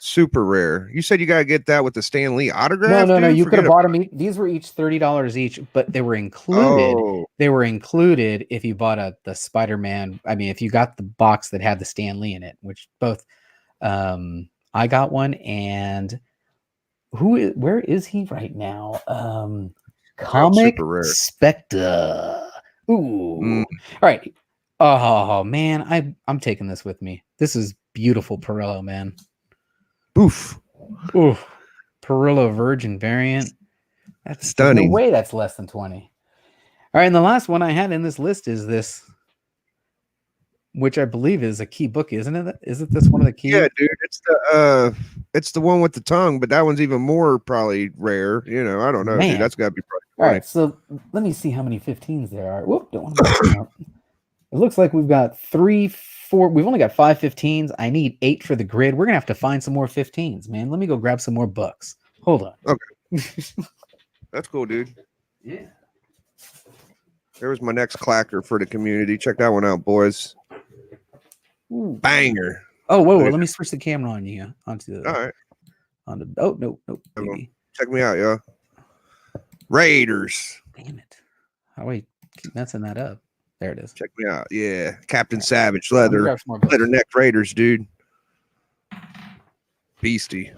super rare. You said you gotta get that with the Stan Lee autograph. No. Dude? You could Forget have bought them. These were each $30 each, but they were included. Oh, They were included if you bought the Spider-Man. I mean, if you got the box that had the Stan Lee in it, which both I got one, and where is he right now? Comic super rare. Spectre. Ooh. Mm. All right. Oh man, I'm taking this with me. This is beautiful Perillo, man. Oof. Ooh. Perillo Virgin variant. That's Stunning. No way that's less than 20. All right, and the last one I had in this list is this, which I believe is a key book, isn't it? Isn't this one of the key? Yeah, dude. It's the one with the tongue, but that one's even more probably rare. You know, I don't know, dude. That's gotta be probably 20. All right, so let me see how many 15s there are. Whoop, don't want to mess up. It looks like we've got 3, 4. We've only got 5 15s. I need 8 for the grid. We're gonna have to find some more 15s, man. Let me go grab some more books. Hold on. Okay. That's cool, dude. Yeah. There was my next clacker for the community. Check that one out, boys. Ooh. Banger. Oh, whoa, let me switch the camera on you. Onto the. All right. On the. Oh no. Baby. Check me out, y'all. Raiders. Damn it! How do I keep messing that up? There it is. Check me out. Yeah, Captain Savage leather neck Raiders, dude. Beastie.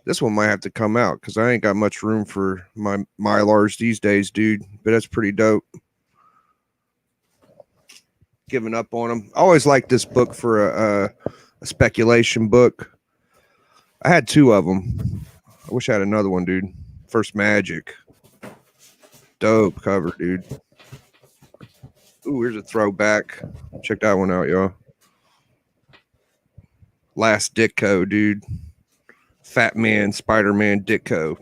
This one might have to come out because I ain't got much room for my Mylars these days, dude. But that's pretty dope. Giving up on them. I always liked this book for a speculation book. I had 2 of them. I wish I had another one, dude. First Magic. Dope cover, dude. Ooh, here's a throwback. Check that one out, y'all. Last Ditko, dude. Fat Man, Spider-Man Ditko.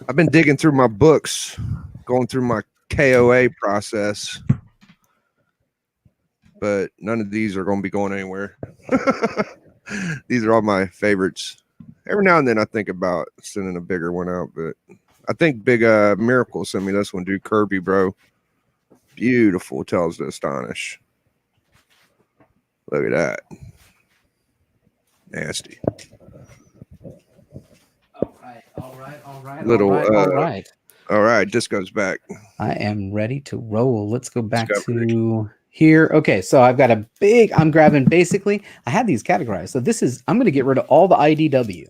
I've been digging through my books, going through my KOA process, but none of these are going to be going anywhere. These are all my favorites. Every now and then I think about sending a bigger one out, but I think Big Miracle sent me this one, dude. Kirby, bro. Beautiful. Tells to astonish. Look at that. Nasty. All right. Little, all right. All right, Disco's back. I am ready to roll. Let's go back to here. Okay, so I've got I'm grabbing basically, I had these categorized. So I'm going to get rid of all the IDW.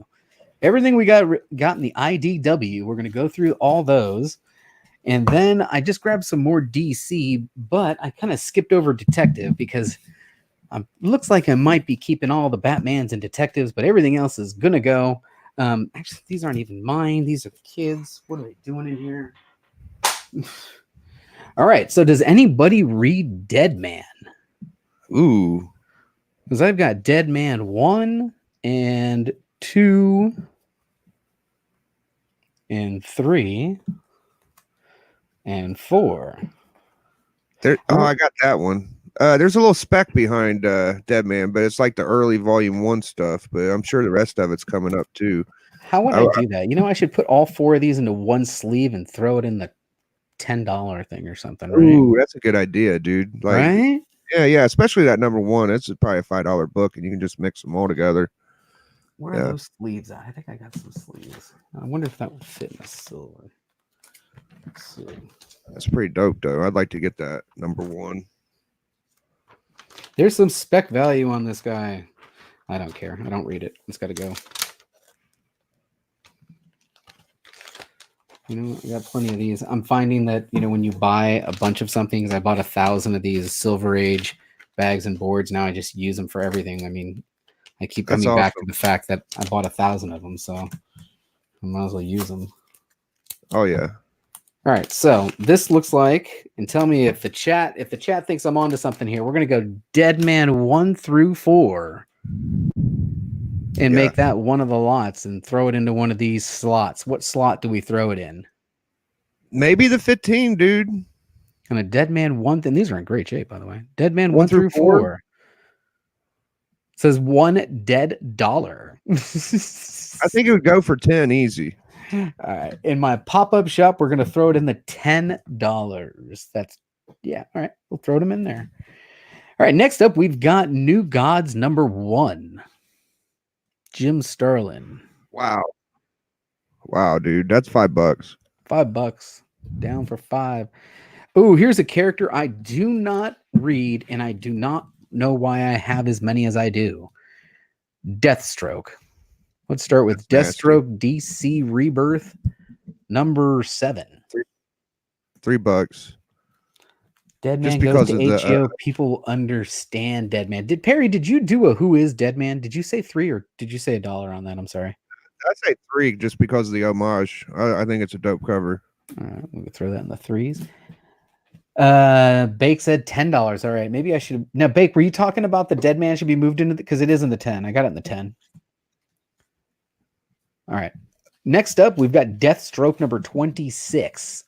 Everything we got in the IDW, we're going to go through all those. And then I just grabbed some more DC, but I kind of skipped over Detective because looks like I might be keeping all the Batmans and Detectives, but everything else is going to go. Actually, these aren't even mine. These are kids. What are they doing in here? All right. So does anybody read Dead Man? Ooh. Because I've got Dead Man 1 and 2 and 3 and 4. I got that one. There's a little spec behind Dead Man, but it's like the early volume 1 stuff, but I'm sure the rest of it's coming up too. How would I do that? I should put all 4 of these into one sleeve and throw it in the $10 thing or something, right? Ooh, that's a good idea, dude. Like, right? Yeah, especially that number 1. It's probably a $5 book, and you can just mix them all together. Where are those sleeves at? I think I got some sleeves. I wonder if that would fit in the silver. Let's see. That's pretty dope, though. I'd like to get that number 1. There's some spec value on this guy. I don't care. I don't read it. It's got to go. I got plenty of these. I'm finding that, when you buy a bunch of something, because I bought 1,000 of these Silver Age bags and boards. Now I just use them for everything. I mean, I keep coming back to the fact that I bought 1,000 of them, so I might as well use them. Oh, yeah. All right, so this looks like, and tell me if the chat thinks I'm onto something here. We're gonna go Dead Man 1 through 4, and make that one of the lots, and throw it into one of these slots. What slot do we throw it in? Maybe the 15, dude. And a Dead Man 1. And these are in great shape, by the way. Dead Man 1 through 4. It says $1 dead dollar. I think it would go for 10 easy. All right. In my pop-up shop, we're going to throw it in the $10. All right. We'll throw them in there. All right, next up, we've got New Gods #1. Jim Sterling. Wow. Wow, dude. That's $5. $5. Down for 5. Oh, here's a character I do not read, and I do not know why I have as many as I do. Deathstroke. Let's start with That's Deathstroke DC Rebirth #7. $3. Dead Just Man goes because to of the HO. People understand Dead Man. Perry, did you do a Who is Dead Man? Did you say 3 or did you say $1 on that? I'm sorry. I'd say 3 just because of the homage. I think it's a dope cover. All right, we'll throw that in the 3s. Bake said $10. All right, maybe I should. Now, Bake, were you talking about the Dead Man should be moved into because it is in the 10? I got it in the 10. All right. Next up, we've got Deathstroke #26.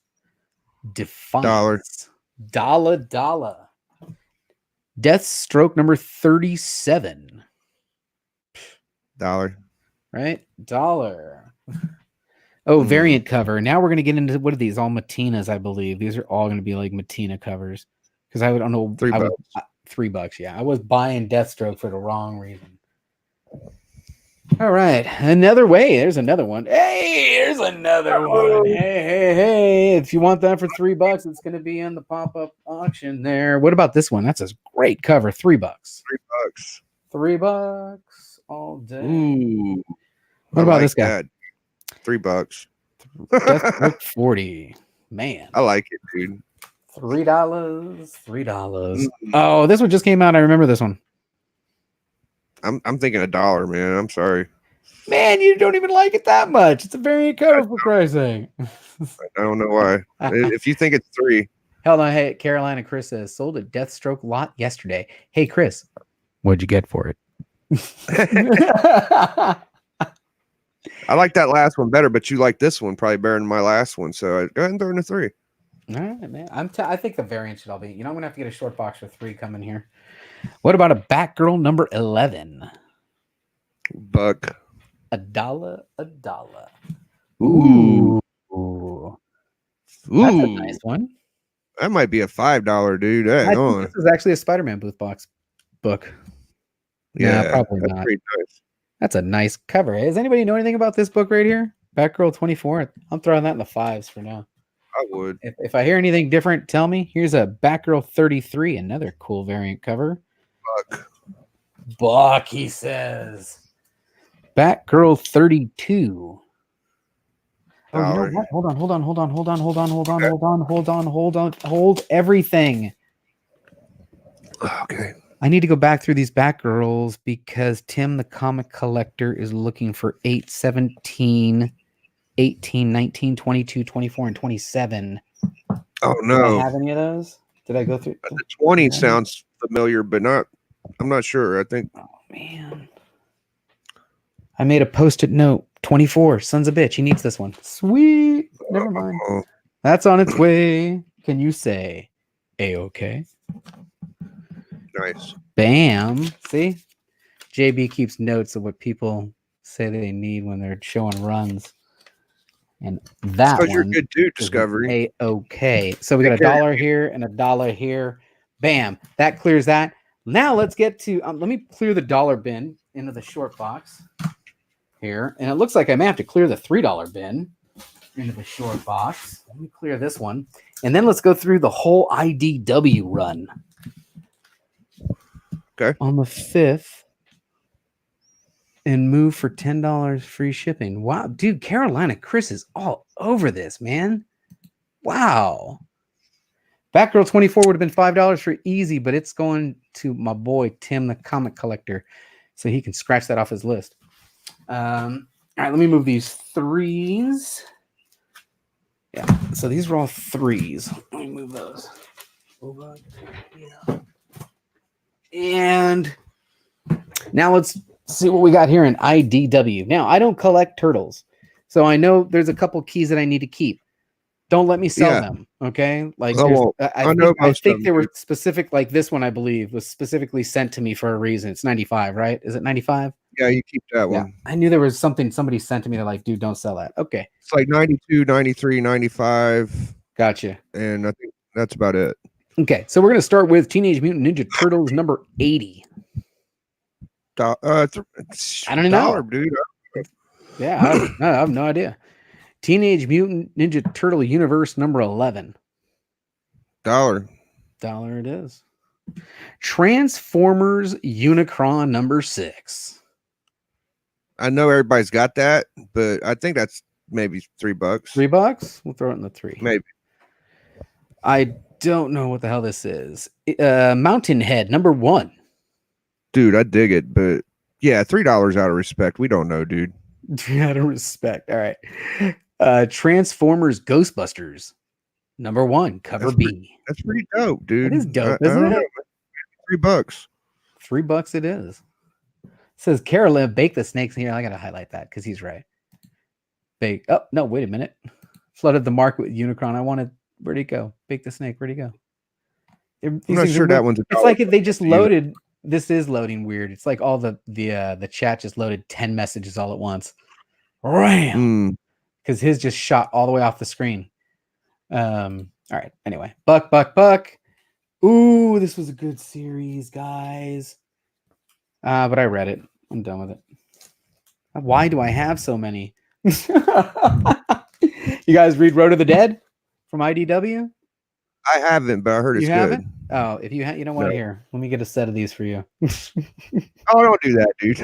Defiance. Dollar. Deathstroke #37. $1. Right? $1. Oh, variant cover. Now we're going to get into what are these? All Matinas, I believe. These are all going to be like Matina covers. Because I don't know. $3. $3, yeah. I was buying Deathstroke for the wrong reason. All right. Another way. There's another one. Hey, here's another one. Hey. If you want that for $3, it's going to be in the pop-up auction there. What about this one? That's a great cover. $3. $3. $3 all day. Ooh. What about this guy? That. $3. Deathstroke 40. Man. I like it, dude. $3. Oh, this one just came out. I remember this one. I'm thinking $1, man. I'm sorry. Man, you don't even like it that much. It's a variant cover, for Christ's sake. I don't know why. If you think it's 3. Hell no. Hey, Carolina Chris says, sold a Deathstroke lot yesterday. Hey, Chris, what'd you get for it? I like that last one better, but you like this one probably better than my last one. So go ahead and throw in a 3. All right, man. I think the variant should all be. I'm going to have to get a short box for 3 coming here. What about a Batgirl #11? $1. $1. Ooh. That's a nice one. That might be a $5, dude. Hang on. This is actually a Spider-Man booth box book. Yeah, probably that's not. pretty nice. That's a nice cover. Does anybody know anything about this book right here? Batgirl 24. I'm throwing that in the 5s for now. I would. If I hear anything different, tell me. Here's a Batgirl 33, another cool variant cover. Buck, he says. Batgirl 32. Oh, you know what? Hold everything. Okay. I need to go back through these Batgirls because Tim the comic collector is looking for 8, 17, 18, 19, 22, 24, and 27. Oh no. Did I have any of those? Did I go through? The 20 sounds familiar, but I'm not sure. I think. Oh man. I made a post-it note. 24. Son's a bitch. He needs this one. Sweet. Never mind. That's on its way. Can you say A-okay? Nice. Bam. See? JB keeps notes of what people say they need when they're showing runs. And that one you're good too, Discovery. A-okay. So we got $1 here and $1 here. Bam. That clears that. Now let's get to let me clear the dollar bin into the short box here. And it looks like I may have to clear the $3 bin into the short box. Let me clear this one. And then let's go through the whole IDW run. Okay. On the 5th. And move for $10 free shipping. Wow, dude, Carolina Chris is all over this, man. Wow. Batgirl 24 would have been $5 for easy, but it's going to my boy Tim, the comic collector, so he can scratch that off his list. All right, let me move these 3s. Yeah, so these were all 3s. Let me move those. And now let's see what we got here in IDW. Now, I don't collect turtles, so I know there's a couple keys that I need to keep. Don't let me sell them, okay? Like, I think they were specific, like this one, I believe, was specifically sent to me for a reason. It's 95, right? Is it 95? Yeah, you keep that one. Yeah. I knew there was something somebody sent to me. They're like, dude, don't sell that. Okay. It's like 92, 93, 95. Gotcha. And I think that's about it. Okay, so we're gonna start with Teenage Mutant Ninja Turtles number 80. I don't even dollar, know. dude. Yeah, I have no idea. Teenage Mutant Ninja Turtle Universe number 11. $1. Dollar it is. Transformers Unicron number 6. I know everybody's got that, but I think that's maybe $3. $3? We'll throw it in the 3. Maybe. I don't know what the hell this is. Mountain Head number 1. Dude, I dig it, but yeah, $3 out of respect. We don't know, dude. Out of respect. All right. Transformers Ghostbusters number 1, cover B. That's pretty dope, dude. It is dope, I isn't don't it? know. $3. $3 it is. It says Carolyn bake the snakes here. I gotta highlight that because he's right. Bake. Oh no, wait a minute. Flooded the market with Unicron. I wanted. Where'd he go? Bake the snake. Where'd he go? I'm not sure that one's. It's like if they just loaded. This is loading weird. It's like all the chat just loaded 10 messages all at once. Ram. Because his just shot all the way off the screen. All right. Anyway, Buck. Ooh, this was a good series, guys. But I read it. I'm done with it. Why do I have so many? You guys read Road to the Dead from IDW? I haven't, but I heard it's you good. Haven't? Oh, if you you don't want to hear, let me get a set of these for you. Oh, don't do that, dude.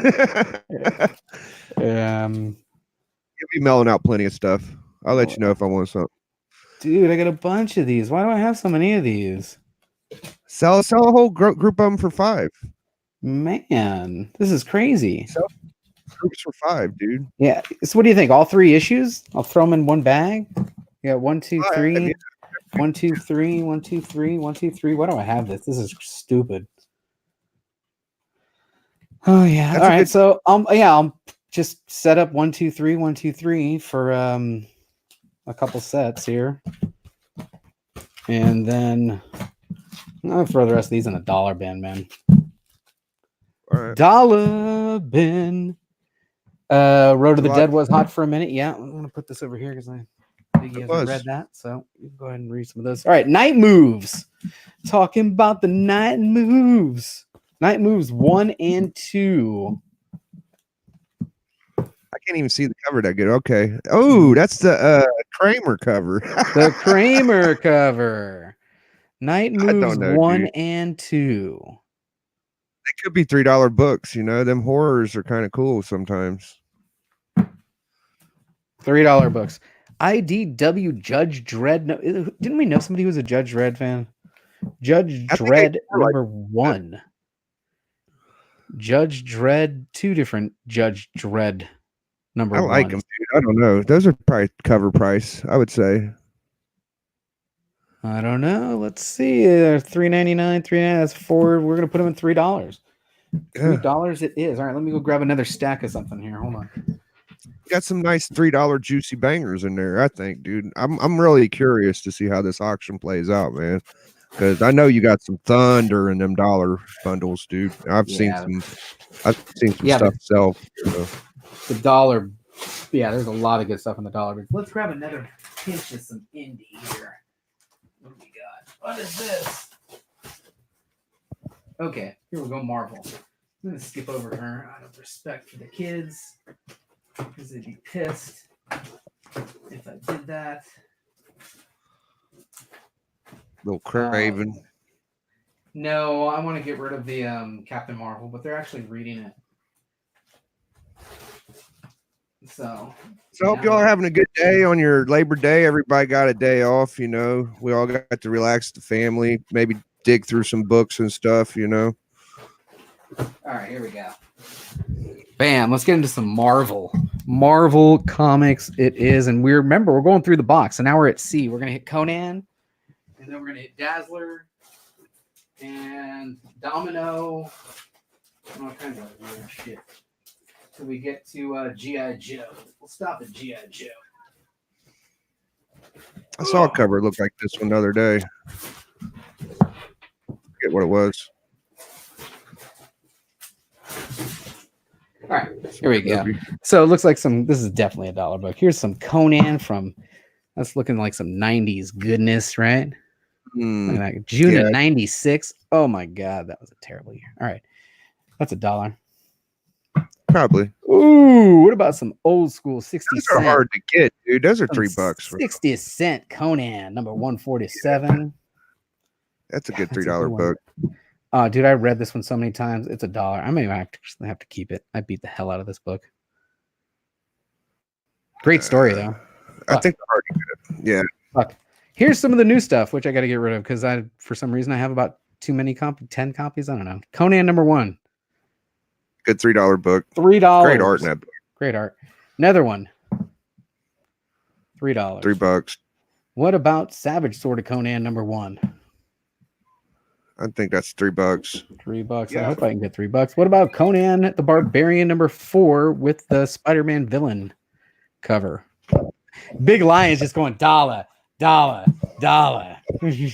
You'll be mailing out plenty of stuff. I'll let you know if I want something. Dude, I got a bunch of these. Why do I have so many of these? Sell a whole group of them for $5. Man, this is crazy. Sell groups for $5, dude. Yeah. So what do you think? All 3 issues? I'll throw them in one bag. Yeah, 1, 2, 3. I mean, 1, 2, 3, 1, 2, 3, 1, 2, 3. Why do I have this? This is stupid. Oh yeah. All right. So I'll just set up 1, 2, 3, 1, 2, 3 for a couple sets here. And then I'll throw the rest of these in the dollar bin, man. All right. Dollar bin. Road to the Dead was hot for a minute. Yeah, I'm gonna put this over here because I think you haven't read that. So you can go ahead and read some of those. All right, Night Moves. Talking about the Night Moves. Night Moves 1 and 2. I can't even see the cover that good. Okay. Oh, that's the Kramer cover. The Kramer cover. Night Moves 1 and 2. They could be $3 books, you know. Them horrors are kind of cool sometimes. $3 books. IDW Judge Dredd. No, didn't we know somebody who was a Judge Dredd fan? Judge Dredd number 1. Judge Dredd, 2 different Judge Dredd number 1. I like them, dude. I don't know. Those are probably cover price, I would say. I don't know. Let's see. $3.99, $3.99. That's 4. We're gonna put them in $3. $3 it is. All right, let me go grab another stack of something here. Hold on. Got some nice $3 juicy bangers in there, I think, dude. I'm really curious to see how this auction plays out, man. Because I know you got some thunder in them dollar bundles, dude. I've seen some stuff sell. So. The dollar, there's a lot of good stuff in the dollar. Let's grab another pinch of some indie here. What do we got? What is this? Okay, here we go, Marvel. I'm going to skip over her out of respect for the kids because they'd be pissed if I did that. Little Craven. No, I want to get rid of the Captain Marvel, but they're actually reading it. So hope y'all are having a good day on your Labor Day. Everybody got a day off, you know. We all got to relax the family, maybe dig through some books and stuff, you know. All right, here we go. Bam, let's get into some Marvel comics it is. And we're going through the box. So now we're at C. We're going to hit Conan, and then we're going to hit Dazzler and Domino and all kinds of weird shit. So we get to G.I. Joe. We'll stop at G.I. Joe. I saw a cover look like this one the other day. Forget what it was. All right, here we go. So it looks like this is definitely a dollar book. Here's some Conan that's looking like some 90s goodness, right? Look at that. June of 96. Oh my God, that was a terrible year. All right. That's $1. Probably. Ooh, what about some old school 60 Those cent? are hard to get, dude. Those are $3. 60 cent Conan, number 147. That's a good That's $3 book. Oh, dude, I read this one so many times. It's $1. I may have to keep it. I beat the hell out of this book. Great story, though. I think they're hard to get. Yeah. Fuck. Here's some of the new stuff, which I got to get rid of because for some reason, I have about too many 10 copies. I don't know. Conan number 1. Good $3 book. $3. Great art in that book. Great art. Another one. $3. $3. What about Savage Sword of Conan number 1? I think that's $3. $3. Yeah. I hope I can get $3. What about Conan the Barbarian number 4 with the Spider-Man villain cover? Big Lion's just going dollar. Well, you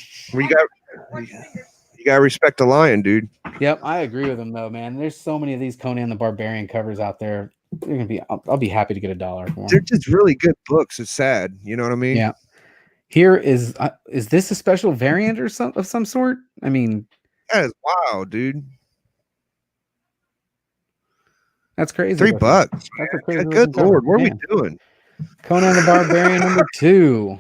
gotta respect the lion, dude. Yep, I agree with him though, man. There's so many of these Conan the Barbarian covers out there. They're gonna be. I'll be happy to get $1 for them. They're just really good books. It's sad, you know what I mean? Yeah. Here is this a special variant or of some sort? I mean, that is wild, dude. That's crazy. $3. That's a crazy. Good Lord, what are we doing? Conan the Barbarian number 2.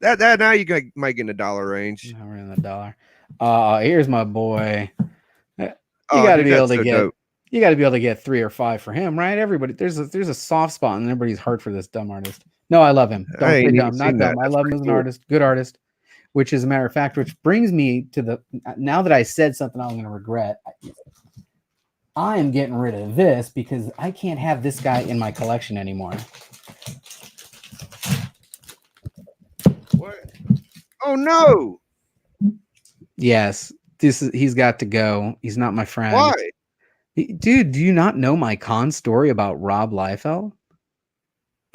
That now you might get in $1 range. Now we're in the $1. Here's my boy. You got to be able to get. Dope. You got to be able to get 3 or 5 for him, right? Everybody, there's a soft spot in everybody's heart for this dumb artist. No, I love him. Don't say dumb, not dumb. I love him as an artist, good artist. Which is a matter of fact, which brings me to now that I said something I'm going to regret. I am getting rid of this because I can't have this guy in my collection anymore. What? Oh no! Yes, he's got to go. He's not my friend. Why? Dude, do you not know my con story about Rob Liefeld?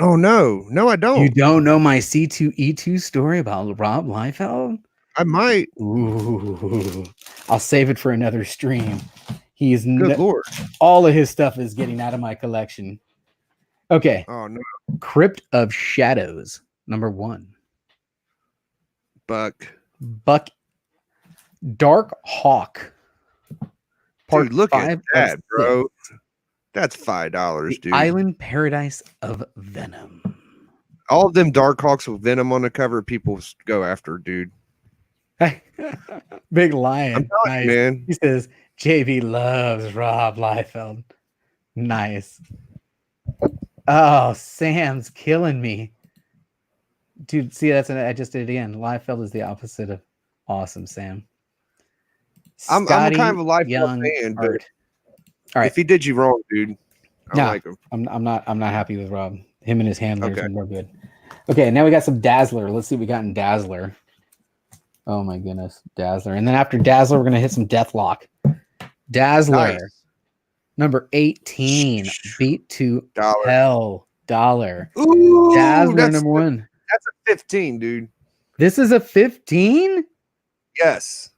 Oh no, I don't. You don't know my C2E2 story about Rob Liefeld? I might. Ooh, I'll save it for another stream. He's good Lord. All of his stuff is getting out of my collection. Okay. Oh no. Crypt of Shadows, number 1. Buck. Dark Hawk. Dude, look at that, bro. That's $5, dude. Island Paradise of Venom. All of them Dark Hawks with Venom on the cover, people go after, dude. Big Lion. I'm telling you, man. He says, JB loves Rob Liefeld. Nice. Oh, Sam's killing me. Dude, see, I just did it again. Liefeld is the opposite of awesome, Sam. I'm kind of a Liefeld fan, but all right. If he did you wrong, dude, I like him. I'm not happy with Rob. Him and his handlers are more good. Okay, now we got some Dazzler. Let's see what we got in Dazzler. Oh my goodness, Dazzler. And then after Dazzler, we're gonna hit some Deathlock. Dazzler, number 18, beat to hell, $1. Ooh, Dazzler number 1. That's a 15, dude. This is a 15? Yes.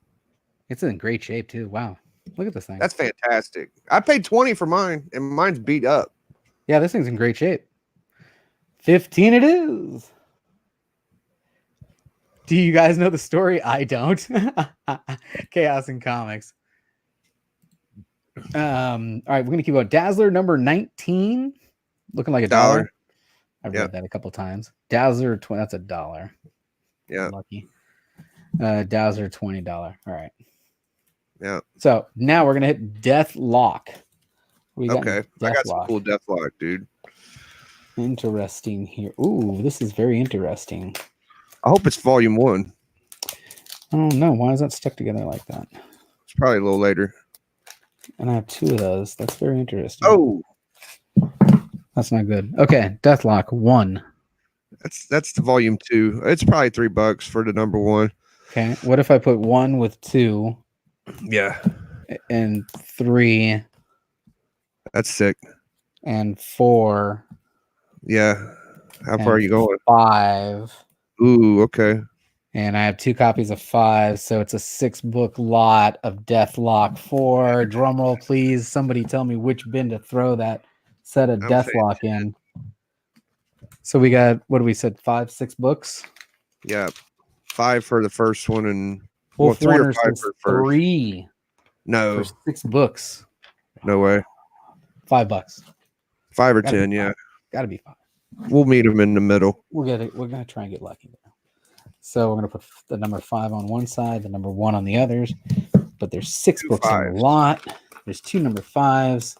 It's in great shape too. Wow. Look at this thing. That's fantastic. I paid 20 for mine, and mine's beat up. Yeah, this thing's in great shape. 15 it is. Do you guys know the story? I don't. Chaos in Comics. All right, we're gonna keep going. Dazzler number 19, looking like $1. I've read that a couple times. Dazzler 20. That's $1. Yeah, lucky. Dazzler $20. All right. Yeah. So now we're gonna hit Deathlock. Okay, I got some cool Deathlock, dude. Interesting here. Ooh, this is very interesting. I hope it's volume 1. I don't know. Why is that stuck together like that? It's probably a little later. And I have 2 of those. That's very interesting. Oh, that's not good. Okay, Deathlock 1. That's the volume 2. It's probably $3 for the number 1. Okay, what if I put 1 with 2? Yeah. And 3. That's sick. And 4. Yeah. How far are you going? 5. Ooh, okay. And I have 2 copies of 5, so it's a 6-book lot of Deathlock 4. Drum roll, please. Somebody tell me which bin to throw that set of Deathlock in. So we got, what do we said, 5, 6 books? Yeah. 5 for the first one, and Wolf 3 or Warner 5 says for first. 3 No, for 6 books. no way. $5. 5 or Gotta 10, be yeah. Gotta be 5. We'll meet them in the middle. We're gonna try and get lucky there. So we're gonna put the number 5 on one side, the number 1 on the others. But there's 6 2 books in the 5s. lot. There's 2 number 5s.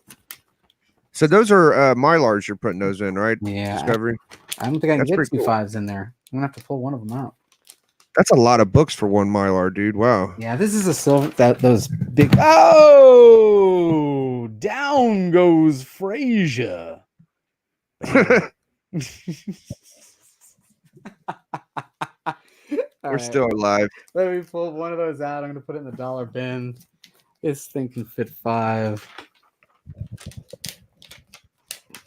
So those are Mylars you're putting those in, right? Yeah. Discovery. I don't think I can That's get pretty 2 cool. 5s in there. I'm gonna have to pull one of them out. That's a lot of books for one Mylar, dude. Wow. Yeah, this is a silver those big. Oh, down goes Frasier. We're still alive. Let me pull one of those out. I'm gonna put it in the dollar bin. This thing can fit 5.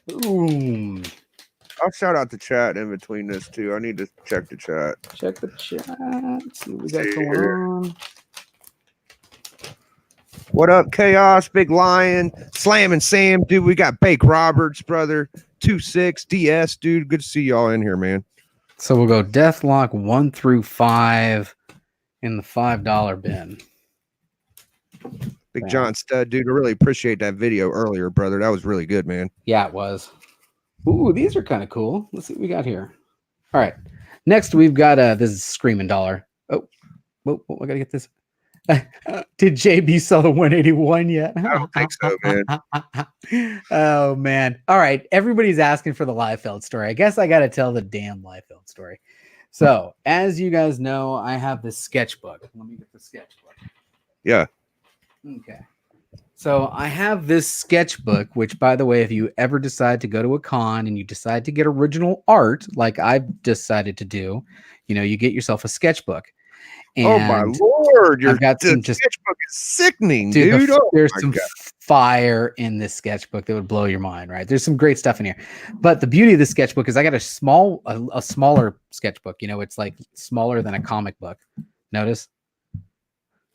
Boom. I'll shout out the chat in between this too. I need to check the chat. Check the chat. See what we got See going here. on. What up, Chaos, Big Lion, Slam and Sam, dude? We got Bake Roberts, brother, 26 DS, dude. Good to see y'all in here, man. So we'll go Deathlock 1 through 5 in the $5 bin. Big John Stud, dude. I really appreciate that video earlier, brother. That was really good, man. Yeah, it was. Ooh, these are kind of cool. Let's see what we got here. All right. Next, we've got this is Screaming Dollar. Oh, I gotta get this. Did JB sell the 181 yet? I don't think so, man. Oh man. All right. Everybody's asking for the Liefeld story. I guess I gotta tell the damn Liefeld story. So, as you guys know, I have this sketchbook. Let me get the sketchbook. Yeah. Okay. So I have this sketchbook, which, by the way, if you ever decide to go to a con and you decide to get original art, like I've decided to do, you get yourself a sketchbook. And oh my lord, I've got some sketchbook is sickening, dude. dude. There's some fire in this sketchbook that would blow your mind, right? There's some great stuff in here. But the beauty of this sketchbook is I got a smaller sketchbook. It's like smaller than a comic book. Notice?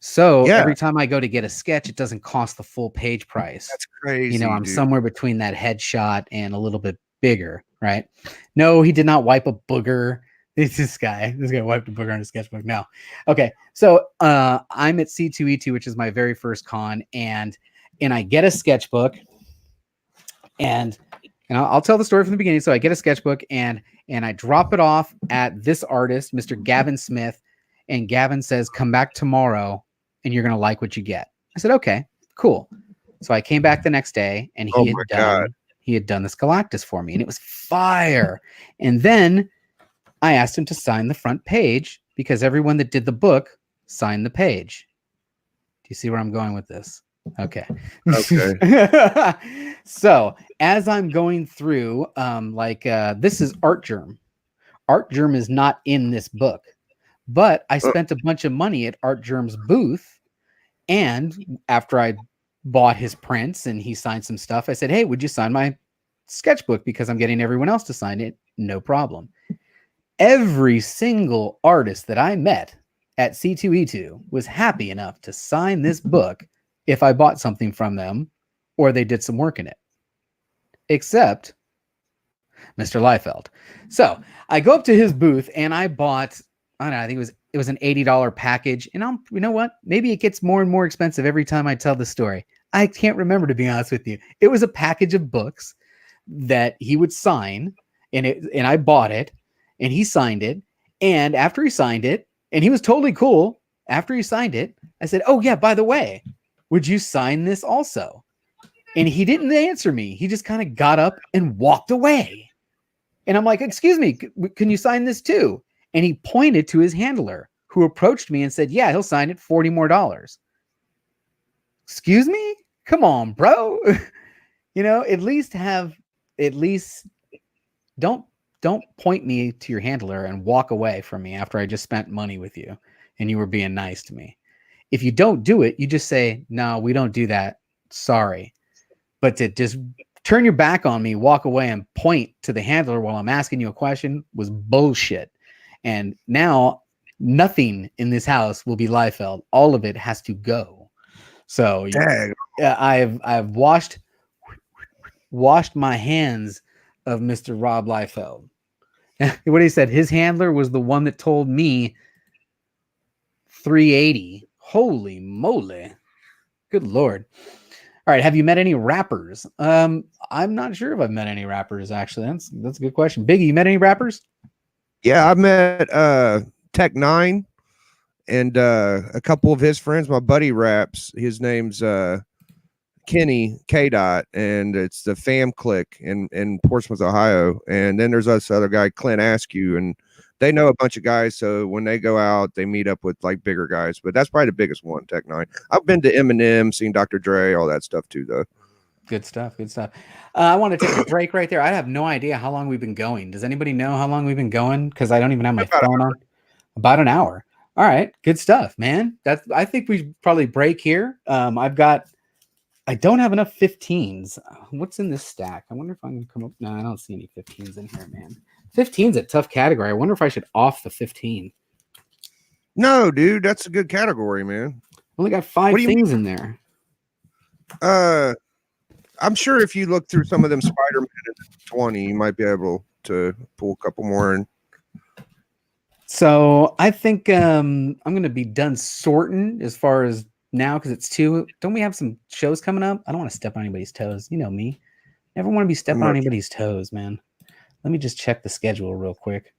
So every time I go to get a sketch, it doesn't cost the full page price. That's crazy. I'm somewhere between that headshot and a little bit bigger, right? No, he did not wipe a booger. This guy wiped a booger on his sketchbook. No. Okay. So I'm at C2E2, which is my very first con, and I get a sketchbook, and I'll tell the story from the beginning. So I get a sketchbook and I drop it off at this artist, Mr. Gavin Smith, and Gavin says, "Come back tomorrow and you're going to like what you get." I said, "Okay, cool." So I came back the next day and he had done this Galactus for me, and it was fire. And then I asked him to sign the front page because everyone that did the book signed the page. Do you see where I'm going with this? Okay. So as I'm going through, this is Art Germ. Art Germ is not in this book, but I spent a bunch of money at Art Germ's booth. And after I bought his prints and he signed some stuff, I said, "Hey, would you sign my sketchbook? Because I'm getting everyone else to sign it." No problem. Every single artist that I met at C2E2 was happy enough to sign this book if I bought something from them or they did some work in it, except Mr. Liefeld. So I go up to his booth and I bought, I don't know, I think it was an $80 package. And you know what? Maybe it gets more and more expensive every time I tell the story. I can't remember, to be honest with you. It was a package of books that he would sign, and I bought it, and he signed it. And after he signed it, and he was totally cool. After he signed it, I said, "Oh yeah, by the way, would you sign this also?" And he didn't answer me. He just kind of got up and walked away. And I'm like, "Excuse me, can you sign this too?" And he pointed to his handler, who approached me and said, "Yeah, he'll sign it, $40 more." Excuse me? Come on, bro. At least don't point me to your handler and walk away from me after I just spent money with you and you were being nice to me. If you don't do it, you just say, "No, we don't do that. Sorry." But to just turn your back on me, walk away, and point to the handler while I'm asking you a question was bullshit. And now nothing in this house will be Liefeld. All of it has to go. So I've washed my hands of Mr. Rob Liefeld. What he said, his handler was the one that told me 380. Holy moly. Good Lord. All right. Have you met any rappers? I'm not sure if I've met any rappers, actually. That's a good question. Biggie, you met any rappers? Yeah, I met Tech Nine and a couple of his friends. My buddy raps. His name's Kenny K. Dot, and it's the Fam Click in Portsmouth, Ohio. And then there's this other guy, Clint Askew, and they know a bunch of guys. So when they go out, they meet up with like bigger guys. But that's probably the biggest one, Tech Nine. I've been to Eminem, seen Dr. Dre, all that stuff too, though. Good stuff. Good stuff. I want to take a break right there. I have no idea how long we've been going. Does anybody know how long we've been going? Because I don't even have my phone on. About an hour. All right. Good stuff, man. I think we probably break here. I don't have enough 15s. What's in this stack? I wonder if I'm going to come up. No, I don't see any 15s in here, man. 15's a tough category. I wonder if I should off the 15. No, dude, that's a good category, man. Only got 5 things in there. I'm sure if you look through some of them Spider-Man at 20, you might be able to pull a couple more in. So I think I'm going to be done sorting as far as now because it's 2. Don't we have some shows coming up? I don't want to step on anybody's toes. You know me. Never want to be stepping on anybody's toes, man. Let me just check the schedule real quick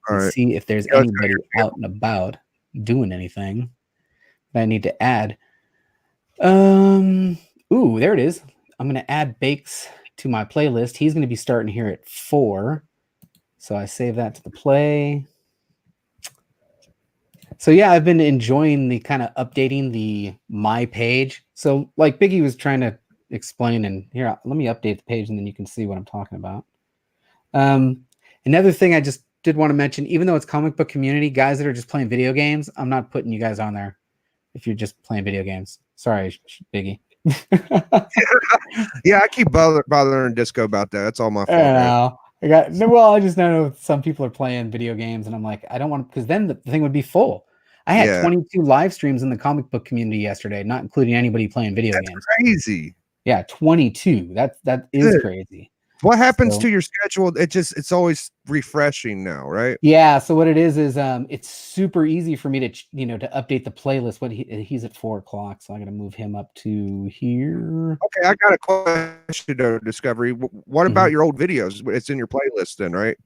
and see if there's anybody out and about doing anything that I need to add. Ooh, there it is. I'm going to add Bakes to my playlist. He's going to be starting here at 4. So I save that to the play. So yeah, I've been enjoying the kind of updating the my page. So like Biggie was trying to explain, and here, let me update the page and then you can see what I'm talking about. Another thing I just did want to mention, even though it's comic book community, guys that are just playing video games, I'm not putting you guys on there if you're just playing video games. Sorry, Biggie. Yeah, I keep bothering Disco about that. That's all my fault. I just know some people are playing video games, and I'm like, I don't want to, because then the thing would be full. I had 22 live streams in the comic book community yesterday, not including anybody playing video games. Crazy. Yeah, 22. That is crazy. What happens to your schedule? It's always refreshing now, right? Yeah. So what it is it's super easy for me to to update the playlist. He's at 4:00, so I got to move him up to here. Okay, I got a question though, Discovery. What about your old videos? It's in your playlist then, right?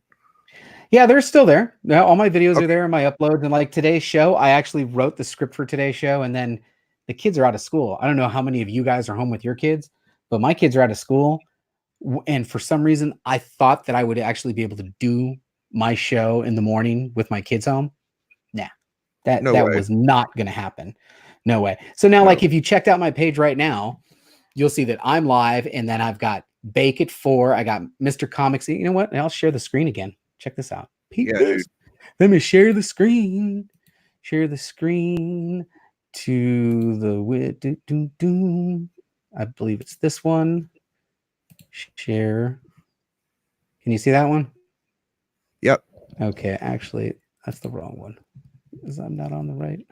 Yeah, they're still there. Yeah, all my videos are there in my uploads. And like today's show, I actually wrote the script for today's show, and then the kids are out of school. I don't know how many of you guys are home with your kids, but my kids are out of school. And for some reason, I thought that I would actually be able to do my show in the morning with my kids home. Nah, that was not going to happen. No way. So now, like, if you checked out my page right now, you'll see that I'm live, and then I've got Bake at 4. I got Mr. Comics. You know what? I'll share the screen again. Check this out. Let me share the screen. Share the screen to the I believe it's this one. Share. Can you see that one? Yep. Okay, actually, that's the wrong one. Is I'm not on the right?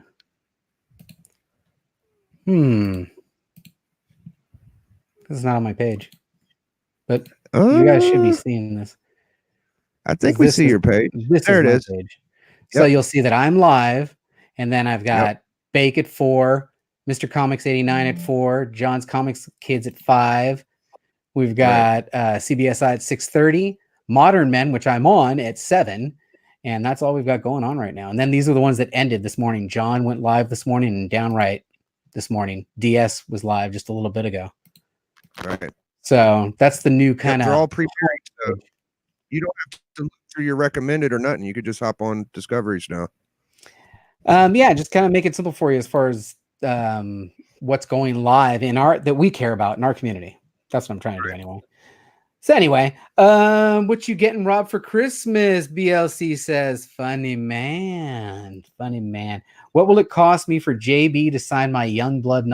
This is not on my page. But you guys should be seeing this. I think we see your page. There it is. Page. Yep. So you'll see that I'm live, and then I've got Bake at 4, Mr. Comics 89 at 4, John's Comics Kids at 5. We've got CBSI at 6:30, Modern Men, which I'm on at 7, and that's all we've got going on right now. And then these are the ones that ended this morning. John went live this morning, and Downright this morning. DS was live just a little bit ago. Right. So that's the new kind of. They're all prepared. So you don't have to look through your recommended or nothing. You could just hop on Discoveries now. Yeah, just kind of make it simple for you as far as what's going live in that we care about in our community. That's what I'm trying to do anyway. So anyway, what you getting, Rob, for Christmas? BLC says, funny man. What will it cost me for JB to sign my Youngblood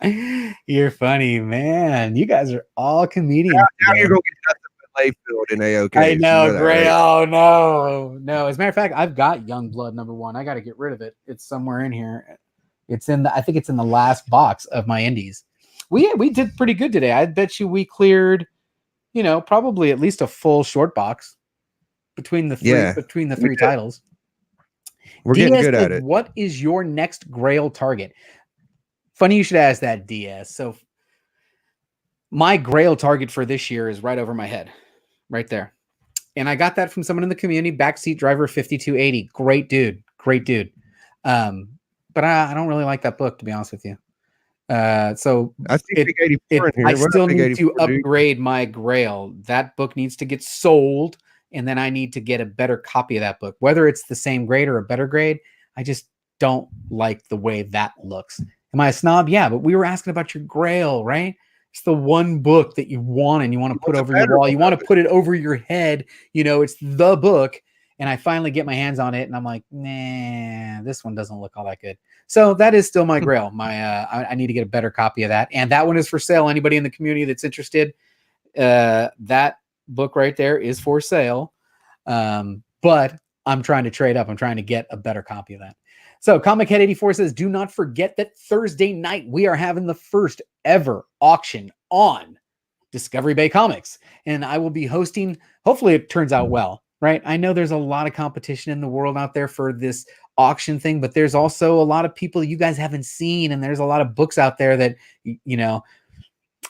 #1? You're funny, man. You guys are all comedians. Now you're going to get nothing but Layfield in AOK. I know, great. Right? Oh, no. As a matter of fact, I've got Youngblood #1. I got to get rid of it. It's somewhere in here. I think it's in the last box of my indies. We did pretty good today. I bet you we cleared, probably at least a full short box between the three titles. We're getting DS good says, at it. what is your next Grail target? Funny you should ask that, DS. So my Grail target for this year is right over my head, right there. And I got that from someone in the community, Backseat Driver 5280. Great dude. Great dude. But I don't really like that book, to be honest with you. So I see Big 84 in here. I What up, still Big need to 84, dude? upgrade my Grail. That book needs to get sold, and then I need to get a better copy of that book. Whether it's the same grade or a better grade, I just don't like the way that looks. Am I a snob? Yeah, but we were asking about your Grail, right? It's the one book that you want and you want to put over your wall. You want to put it over your head. You know, it's the book. And I finally get my hands on it, and I'm like, nah, this one doesn't look all that good. So that is still my Grail. I need to get a better copy of that. And that one is for sale. Anybody in the community that's interested, that book right there is for sale. But I'm trying to trade up. I'm trying to get a better copy of that. So Comic Head 84 says, do not forget that Thursday night we are having the first ever auction on Discovery Bay Comics. And I will be hosting, hopefully it turns out well, right? I know there's a lot of competition in the world out there for this auction thing, but there's also a lot of people you guys haven't seen. And there's a lot of books out there that, you know,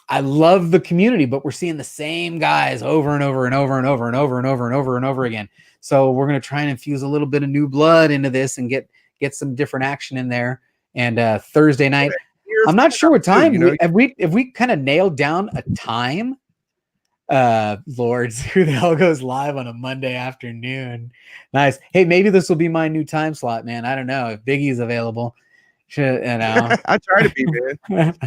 I love the community, but we're seeing the same guys over and over and over and over and over and over and over and over again. So we're going to try and infuse a little bit of new blood into this and get some different action in there. And Thursday night, I'm not sure what time. You know, have we kind of nailed down a time? Lords, who the hell goes live on a Monday afternoon? Nice. Hey, maybe this will be my new time slot, man. I don't know if Biggie's available. Should, you know. I try to be, man.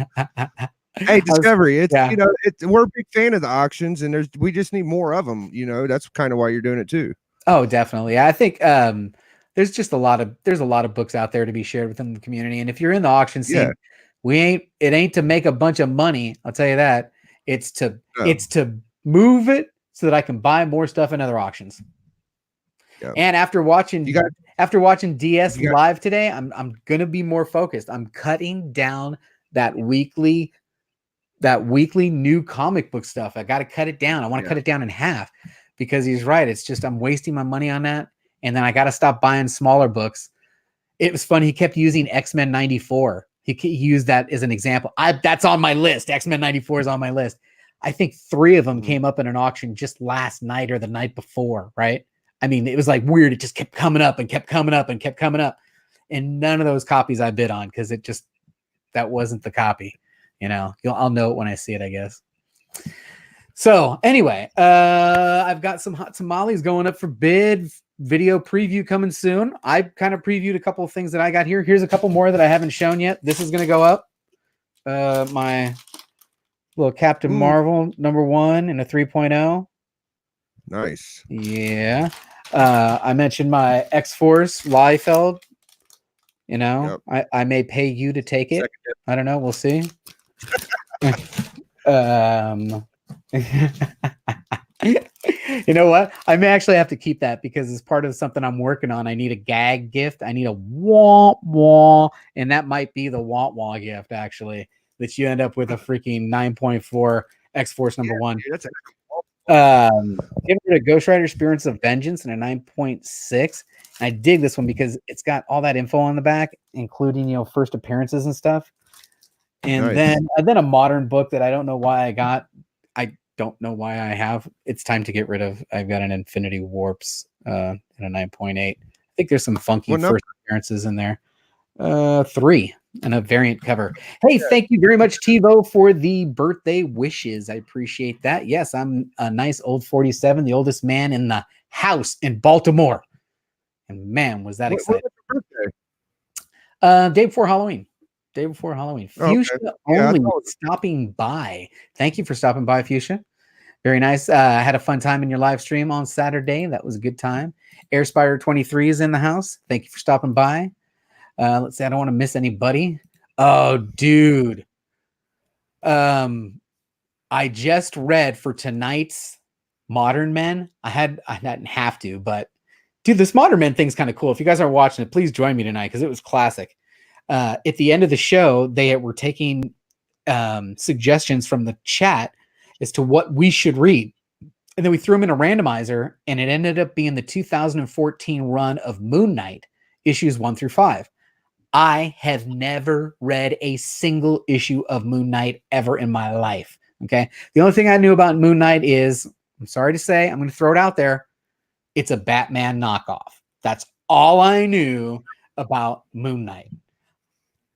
Hey, Discovery, you know, we're a big fan of the auctions, and we just need more of them. You know, that's kind of why you're doing it too. Oh, definitely. I think there's just a lot of books out there to be shared within the community, and if you're in the auction scene, it ain't to make a bunch of money. I'll tell you that. It's to move it so that I can buy more stuff in other auctions. Yep. And after watching DS live today, I'm gonna be more focused. I'm cutting down that weekly new comic book stuff. I got to cut it down. I want to cut it down in half because he's right. It's just I'm wasting my money on that, and then I got to stop buying smaller books. It was funny. He kept using X-Men 94. He used that as an example. That's on my list. X-Men 94 is on my list. I think 3 of them came up in an auction just last night or the night before, right? I mean, it was like weird. It just kept coming up and kept coming up and kept coming up. And none of those copies I bid on because that wasn't the copy. You know, I'll know it when I see it, I guess. So anyway, I've got some hot tamales going up for bid. Video preview coming soon. I kind of previewed a couple of things that I got here. Here's a couple more that I haven't shown yet. This is going to go up. My little Captain Marvel #1 in a 3.0. Nice. Yeah. I mentioned my X-Force Liefeld. You know, I may pay you to take it. I don't know. We'll see. You know what? I may actually have to keep that because it's part of something I'm working on. I need a gag gift. I need a wah wah, and that might be the wah wah gift actually. That you end up with a freaking 9.4 X-Force #1. That's Give it a Ghost Rider Spirits of Vengeance and a 9.6. I dig this one because it's got all that info on the back, including, you know, first appearances and stuff. And then a modern book that I don't know why I got. I don't know why I have. It's time to get rid of. I've got an Infinity Warps in a 9.8. I think there's some funky first appearances in there. 3 and a variant cover. Hey, thank you very much, TiVo, for the birthday wishes. I appreciate that. Yes, I'm a nice old 47, the oldest man in the house in Baltimore. And man, was that exciting. What was your birthday? Day before Halloween. Fuchsia only stopping by. Thank you for stopping by, Fuchsia. Very nice. I had a fun time in your live stream on Saturday. That was a good time. Airspire 23 is in the house. Thank you for stopping by. Let's see. I don't want to miss anybody. Oh, dude. I just read for tonight's Modern Men. I didn't have to, but dude, this Modern Men thing's kind of cool. If you guys are watching it, please join me tonight because it was classic. At the end of the show, they were taking suggestions from the chat as to what we should read. And then we threw them in a randomizer, and it ended up being the 2014 run of Moon Knight. issues 1 through 5. I have never read a single issue of Moon Knight ever in my life. Okay. The only thing I knew about Moon Knight is, I'm sorry to say, I'm going to throw it out there, it's a Batman knockoff. That's all I knew about Moon Knight.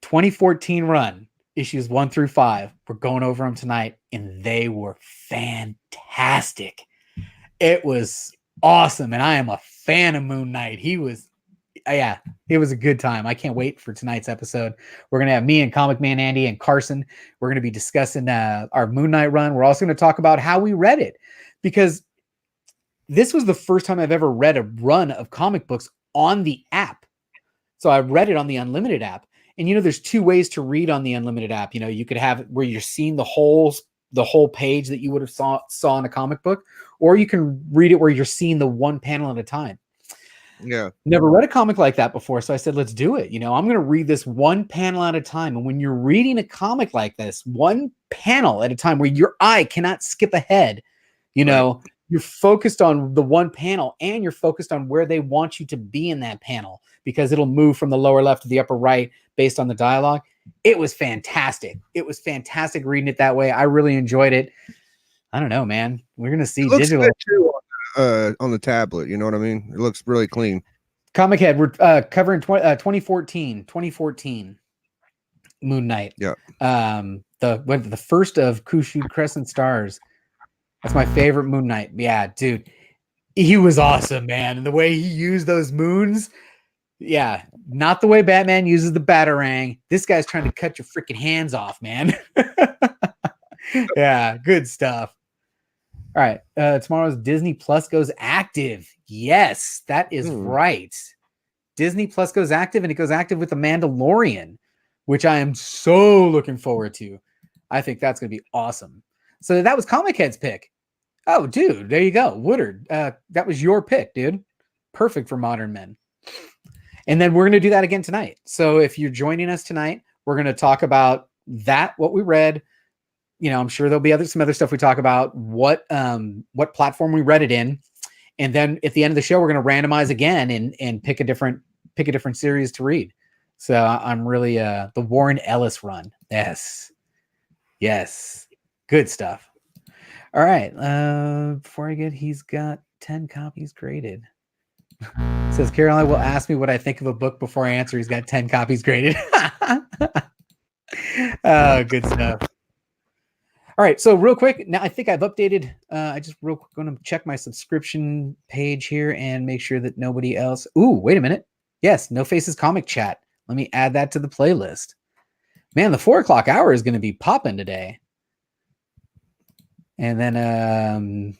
2014 run, issues 1 through 5. We're going over them tonight, and they were fantastic. It was awesome, and I am a fan of Moon Knight. He was, yeah, it was a good time. I can't wait for tonight's episode. We're going to have me and Comic Man Andy and Carson. We're going to be discussing our Moon Knight run. We're also going to talk about how we read it, because this was the first time I've ever read a run of comic books on the app. So I read it on the Unlimited app. And, there's two ways to read on the Unlimited app. You could have it where you're seeing the whole page that you would have saw in a comic book, or you can read it where you're seeing the one panel at a time. Yeah. Never read a comic like that before. So I said, let's do it. I'm going to read this one panel at a time. And when you're reading a comic like this, one panel at a time where your eye cannot skip ahead, Right. You're focused on the one panel, and you're focused on where they want you to be in that panel, because it'll move from the lower left to the upper right based on the dialogue. It was fantastic. It was fantastic reading it that way. I really enjoyed it. I don't know, man. We're going to see It looks digital good too on the tablet. You know what I mean? It looks really clean. Comic Head. We're covering 2014 Moon Knight. Yeah. The first of Khonshu Crescent Stars. That's my favorite Moon Knight. Yeah, dude. He was awesome, man. And the way he used those moons. Yeah. Not the way Batman uses the Batarang. This guy's trying to cut your freaking hands off, man. Yeah. Good stuff. All right. Tomorrow's Disney Plus goes active. Yes, that is right. Disney Plus goes active, and it goes active with The Mandalorian, which I am so looking forward to. I think that's going to be awesome. So that was Comic Head's pick. Oh, dude, there you go. Woodard, that was your pick, dude. Perfect for modern men. And then we're going to do that again tonight. So if you're joining us tonight, we're going to talk about what we read. I'm sure there'll be some other stuff we talk about, what platform we read it in. And then at the end of the show, we're going to randomize again and pick a different series to read. So I'm really the Warren Ellis run. Yes. Good stuff. All right. Before I get, he's got 10 copies graded. Says Caroline will ask me what I think of a book before I answer. He's got 10 copies graded. Oh, good stuff. All right. So real quick, now I think I've updated. I just real quick going to check my subscription page here and make sure that nobody else. Ooh, wait a minute. Yes. No Faces Comic Chat. Let me add that to the playlist. Man, the 4:00 hour is going to be popping today. And then,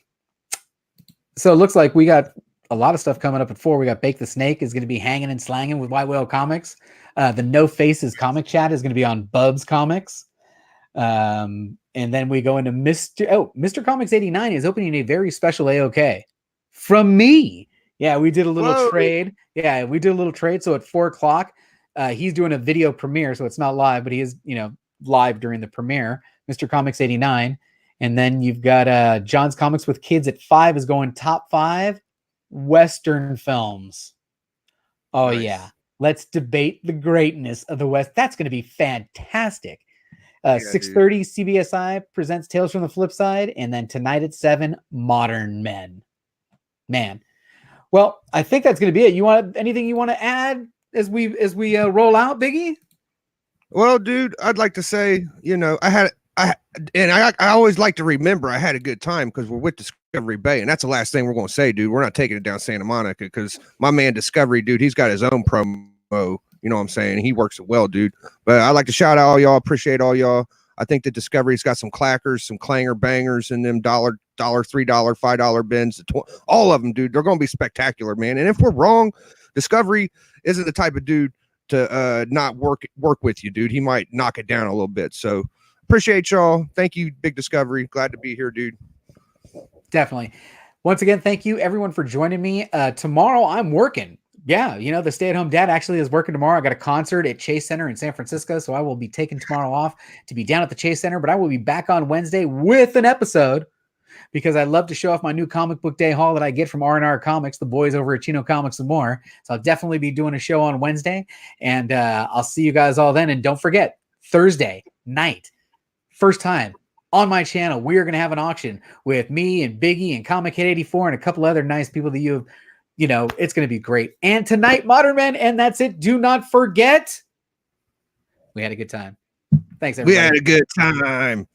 so it looks like we got a lot of stuff coming up at 4. We got Bake the Snake is going to be hanging and slanging with White Whale Comics. The No Faces Comic Chat is going to be on Bubs Comics. And then we go into Mr. Comics 89 is opening a very special AOK from me. Yeah, we did a little trade. Yeah, we did a little trade. So at 4:00, he's doing a video premiere, so it's not live, but he is, live during the premiere. Mr. Comics 89. And then you've got John's Comics with Kids at 5 is going top 5 Western films. Oh, nice. Yeah. Let's debate the greatness of the West. That's going to be fantastic. 6:30 CBSI presents Tales from the Flip Side. And then tonight at 7, Modern Men. Man. Well, I think that's going to be it. You want anything you want to add as we roll out, Biggie? Well, dude, I'd like to say, I always like to remember I had a good time because we're with Discovery Bay, and that's the last thing we're going to say, dude. We're not taking it down Santa Monica because my man Discovery, dude, he's got his own promo. You know what I'm saying? He works it well, dude. But I'd like to shout out all y'all. Appreciate all y'all. I think that Discovery's got some clackers, some clanger bangers, and them $1, $3, $5 bins. All of them, dude. They're going to be spectacular, man. And if we're wrong, Discovery isn't the type of dude to not work with you, dude. He might knock it down a little bit. So appreciate y'all. Thank you, Big Discovery. Glad to be here, dude. Definitely. Once again, thank you everyone for joining me. Tomorrow I'm working. Yeah, the stay-at-home dad actually is working tomorrow. I got a concert at Chase Center in San Francisco, so I will be taking tomorrow off to be down at the Chase Center, but I will be back on Wednesday with an episode. because I love to show off my new comic book day haul that I get from R&R Comics, the boys over at Chino Comics and more. So I'll definitely be doing a show on Wednesday, and I'll see you guys all then. And don't forget, Thursday night, first time on my channel, we are going to have an auction with me and Biggie and Comic Kid 84 and a couple other nice people that it's going to be great. And tonight, Modern Men, and that's it. Do not forget, we had a good time. Thanks, everybody. We had a good time.